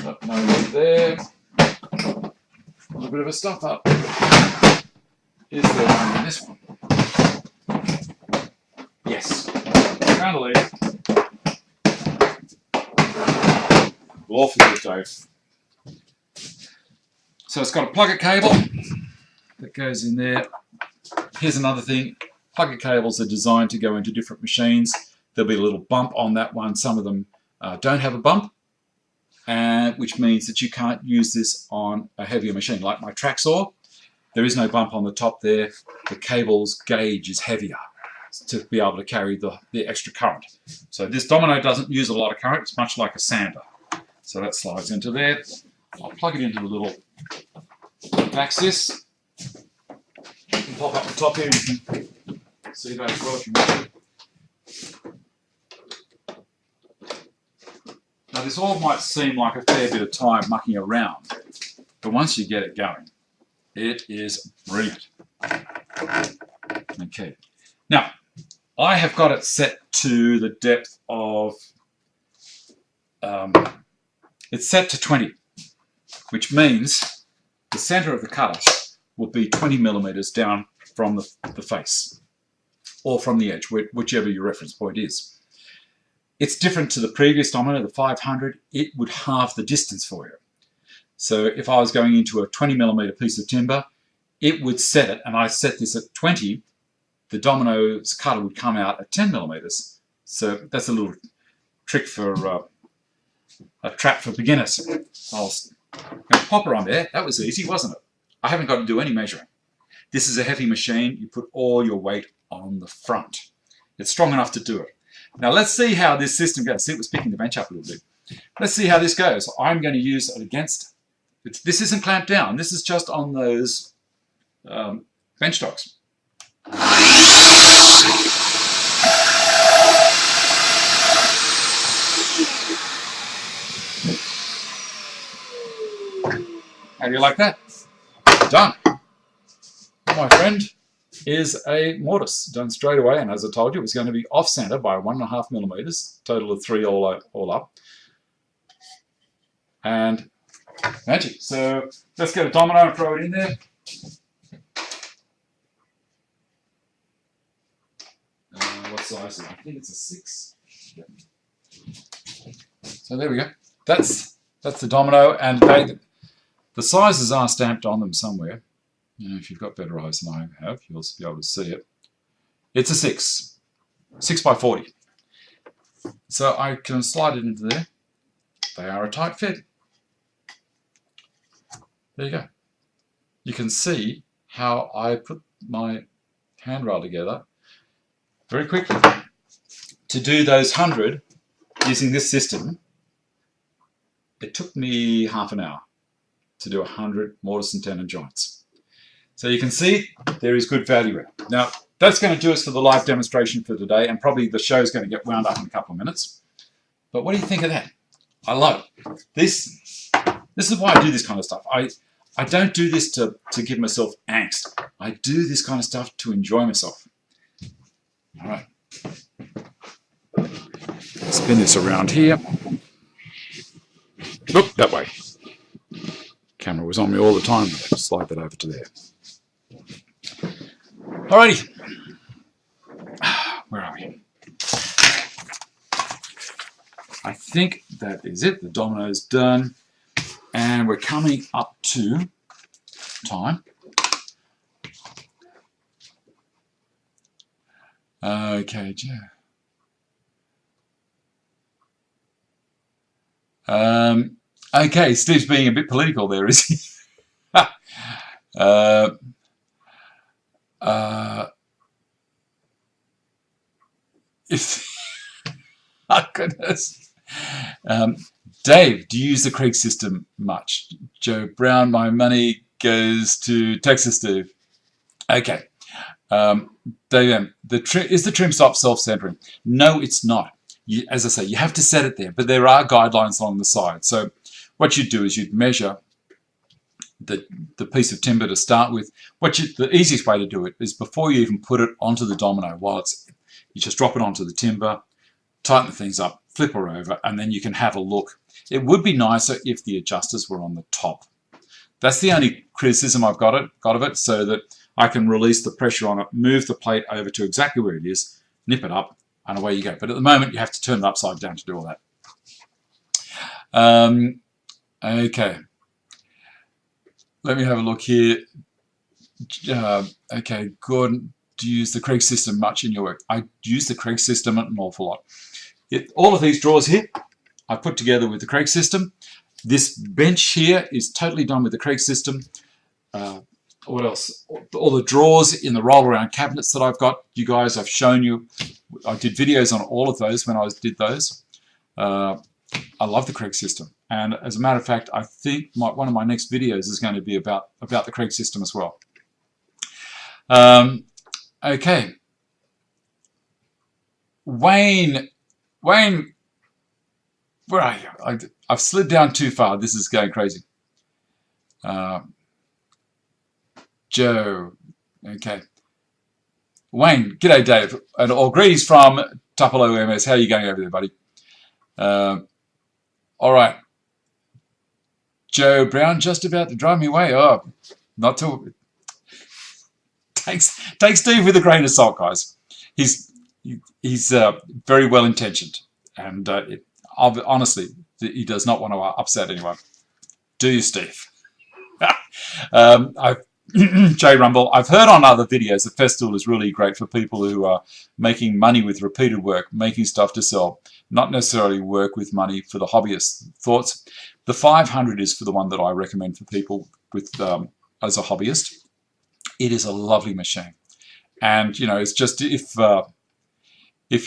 No lead there. A little bit of a stuff up. Is there one in this one? Yes. Found a lead. Well, off with it, Dave. So it's got a plug-it cable that goes in there. Here's another thing. Plug-it cables are designed to go into different machines. There'll be a little bump on that one. Some of them don't have a bump, which means that you can't use this on a heavier machine. Like my track saw, there is no bump on the top there. The cable's gauge is heavier to be able to carry the extra current. So this domino doesn't use a lot of current. It's much like a sander. So that slides into there. I'll plug it into the little axis. You can pop up the top here and you can see that as well if you want to. Now this all might seem like a fair bit of time mucking around, but once you get it going, it is brilliant. Okay, now I have got it set to the depth of, it's set to 20, which means the center of the cutter will be 20 millimeters down from the face, or from the edge, whichever your reference point is. It's different to the previous domino, the 500. It would halve the distance for you. So if I was going into a 20 millimeter piece of timber, it would set it, and I set this at 20, the domino's cutter would come out at 10 millimeters. So that's a little trick for a trap for beginners. I'll pop her on there. That was easy, wasn't it? I haven't got to do any measuring. This is a heavy machine. You put all your weight on the front. It's strong enough to do it. Now let's see how this system goes. See, it was picking the bench up a little bit. Let's see how this goes. I'm going to use it against, this isn't clamped down. This is just on those bench stocks. How do you like that? Done. My friend is a mortise done straight away, and as I told you, it was going to be off center by 1.5 millimeters, total of 3 all up. And magic. So let's get a domino and throw it in there. What size is it? I think it's a 6. Yep. So there we go. That's the domino, and the sizes are stamped on them somewhere. You know, if you've got better eyes than I have, you'll be able to see it. It's a 6 by 40. So I can slide it into there. They are a tight fit. There you go. You can see how I put my handrail together very quickly. To do those 100 using this system, it took me half an hour to do 100 mortise and tenon joints. So you can see there is good value in it. Now, that's going to do us for the live demonstration for today, and probably the show's going to get wound up in a couple of minutes. But what do you think of that? I love it. This is why I do this kind of stuff. I don't do this to give myself angst. I do this kind of stuff to enjoy myself. All right. Spin this around here. Oop, that way. Camera was on me all the time. Let's slide that over to there. Alrighty. Where are we? I think that is it. The domino's done. And we're coming up to time. Okay, okay, Steve's being a bit political there, is he? Oh goodness. Dave, do you use the Krieg system much? Joe Brown, my money goes to Texas, Steve. Okay. Dave, is the trim stop self-centering? No, it's not. As I say, you have to set it there, but there are guidelines along the side. So what you'd do is you'd measure the piece of timber to start with. The easiest way to do it is before you even put it onto the domino, you just drop it onto the timber, tighten things up, flip her over, and then you can have a look. It would be nicer if the adjusters were on the top. That's the only criticism I've got of it, so that I can release the pressure on it, move the plate over to exactly where it is, nip it up, and away you go. But at the moment, you have to turn it upside down to do all that. Okay. Let me have a look here. Okay, Gordon, do you use the Craig system much in your work? I use the Craig system an awful lot. All of these drawers here, I put together with the Craig system. This bench here is totally done with the Craig system. What else? All the drawers in the roll-around cabinets that I've got, you guys, I've shown you. I did videos on all of those when I did those. I love the Craig system. And as a matter of fact, I think one of my next videos is going to be about the Craig system as well. Okay. Wayne, where are you? I've slid down too far. This is going crazy. Joe, okay. Wayne, g'day Dave, and all greetings from Tupelo MS. How are you going over there, buddy? All right. Joe Brown, just about to drive me away. Oh, not to. Take Steve with a grain of salt, guys. He's very well intentioned, and honestly, he does not want to upset anyone. Do you, Steve? Jay Rumble, I've heard on other videos that Festool is really great for people who are making money with repeated work, making stuff to sell, not necessarily work with money for the hobbyist. Thoughts? The 500 is for the one that I recommend for people with as a hobbyist. It is a lovely machine, and you know, it's just if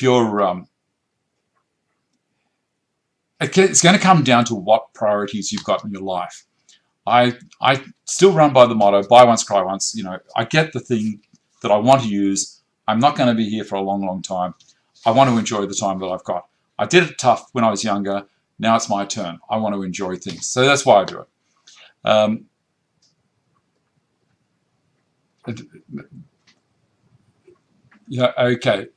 you're it's going to come down to what priorities you've got in your life. I still run by the motto, buy once, cry once. You know, I get the thing that I want to use. I'm not going to be here for a long, long time. I want to enjoy the time that I've got. I did it tough when I was younger. Now it's my turn. I want to enjoy things. So that's why I do it. Yeah, okay.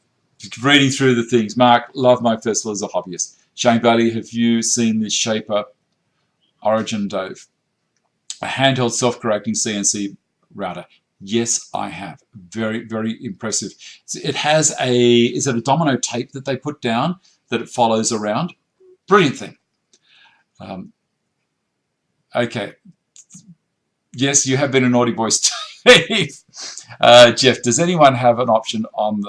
Reading through the things. Mark, love my Festool as a hobbyist. Shane Bailey, have you seen this Shaper Origin, Dave? A handheld self-correcting CNC router. Yes, I have. Very, very impressive. It has is it a domino tape that they put down that it follows around? Brilliant thing. Okay. Yes, you have been a naughty boy, Steve. Jeff, does anyone have an option on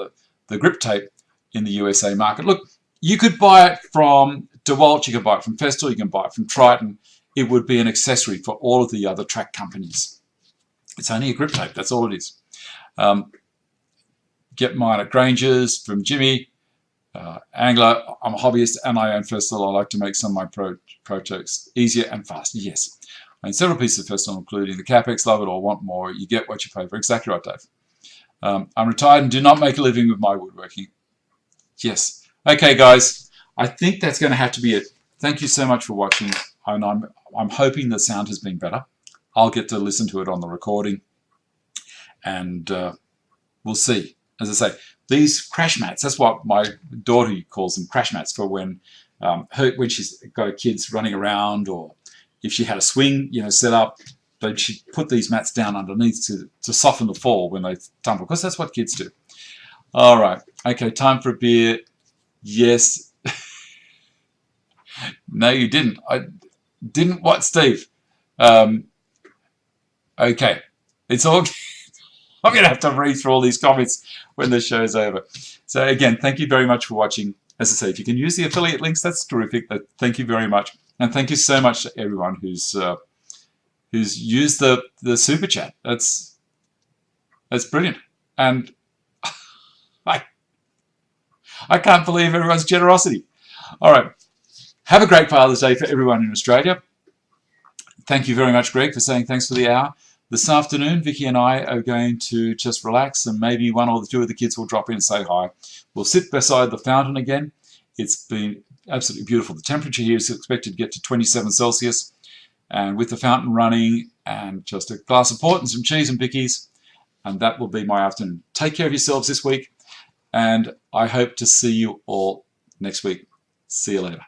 the grip tape in the USA market? Look, you could buy it from DeWalt, you can buy it from Festool, you can buy it from Triton. It would be an accessory for all of the other track companies. It's only a grip tape, that's all it is. Get mine at Granger's from Jimmy. Angler, I'm a hobbyist and I own Festool. I like to make some of my projects easier and faster. Yes. I own several pieces of Festool, including the CapEx, love it or want more. You get what you pay for. Exactly right, Dave. I'm retired and do not make a living with my woodworking. Yes. Okay, guys. I think that's going to have to be it. Thank you so much for watching. And I'm hoping the sound has been better. I'll get to listen to it on the recording. And we'll see. As I say, these crash mats, that's what my daughter calls them, crash mats, for when she's got her kids running around, or if she had a swing, you know, set up, but she'd put these mats down underneath to soften the fall when they tumble, because that's what kids do. All right. Okay, time for a beer. Yes. No, you didn't. I didn't what, Steve? Okay. It's all... I'm going to have to read through all these comments when the show's over. So again, thank you very much for watching. As I say, if you can use the affiliate links, that's terrific. Thank you very much. And thank you so much to everyone who's used the super chat. That's brilliant. And I can't believe everyone's generosity. All right. Have a great Father's Day for everyone in Australia. Thank you very much, Greg, for saying thanks for the hour. This afternoon, Vicky and I are going to just relax, and maybe one or two of the kids will drop in and say hi. We'll sit beside the fountain again. It's been absolutely beautiful. The temperature here is expected to get to 27 Celsius, and with the fountain running and just a glass of port and some cheese and bickies, and that will be my afternoon. Take care of yourselves this week, and I hope to see you all next week. See you later.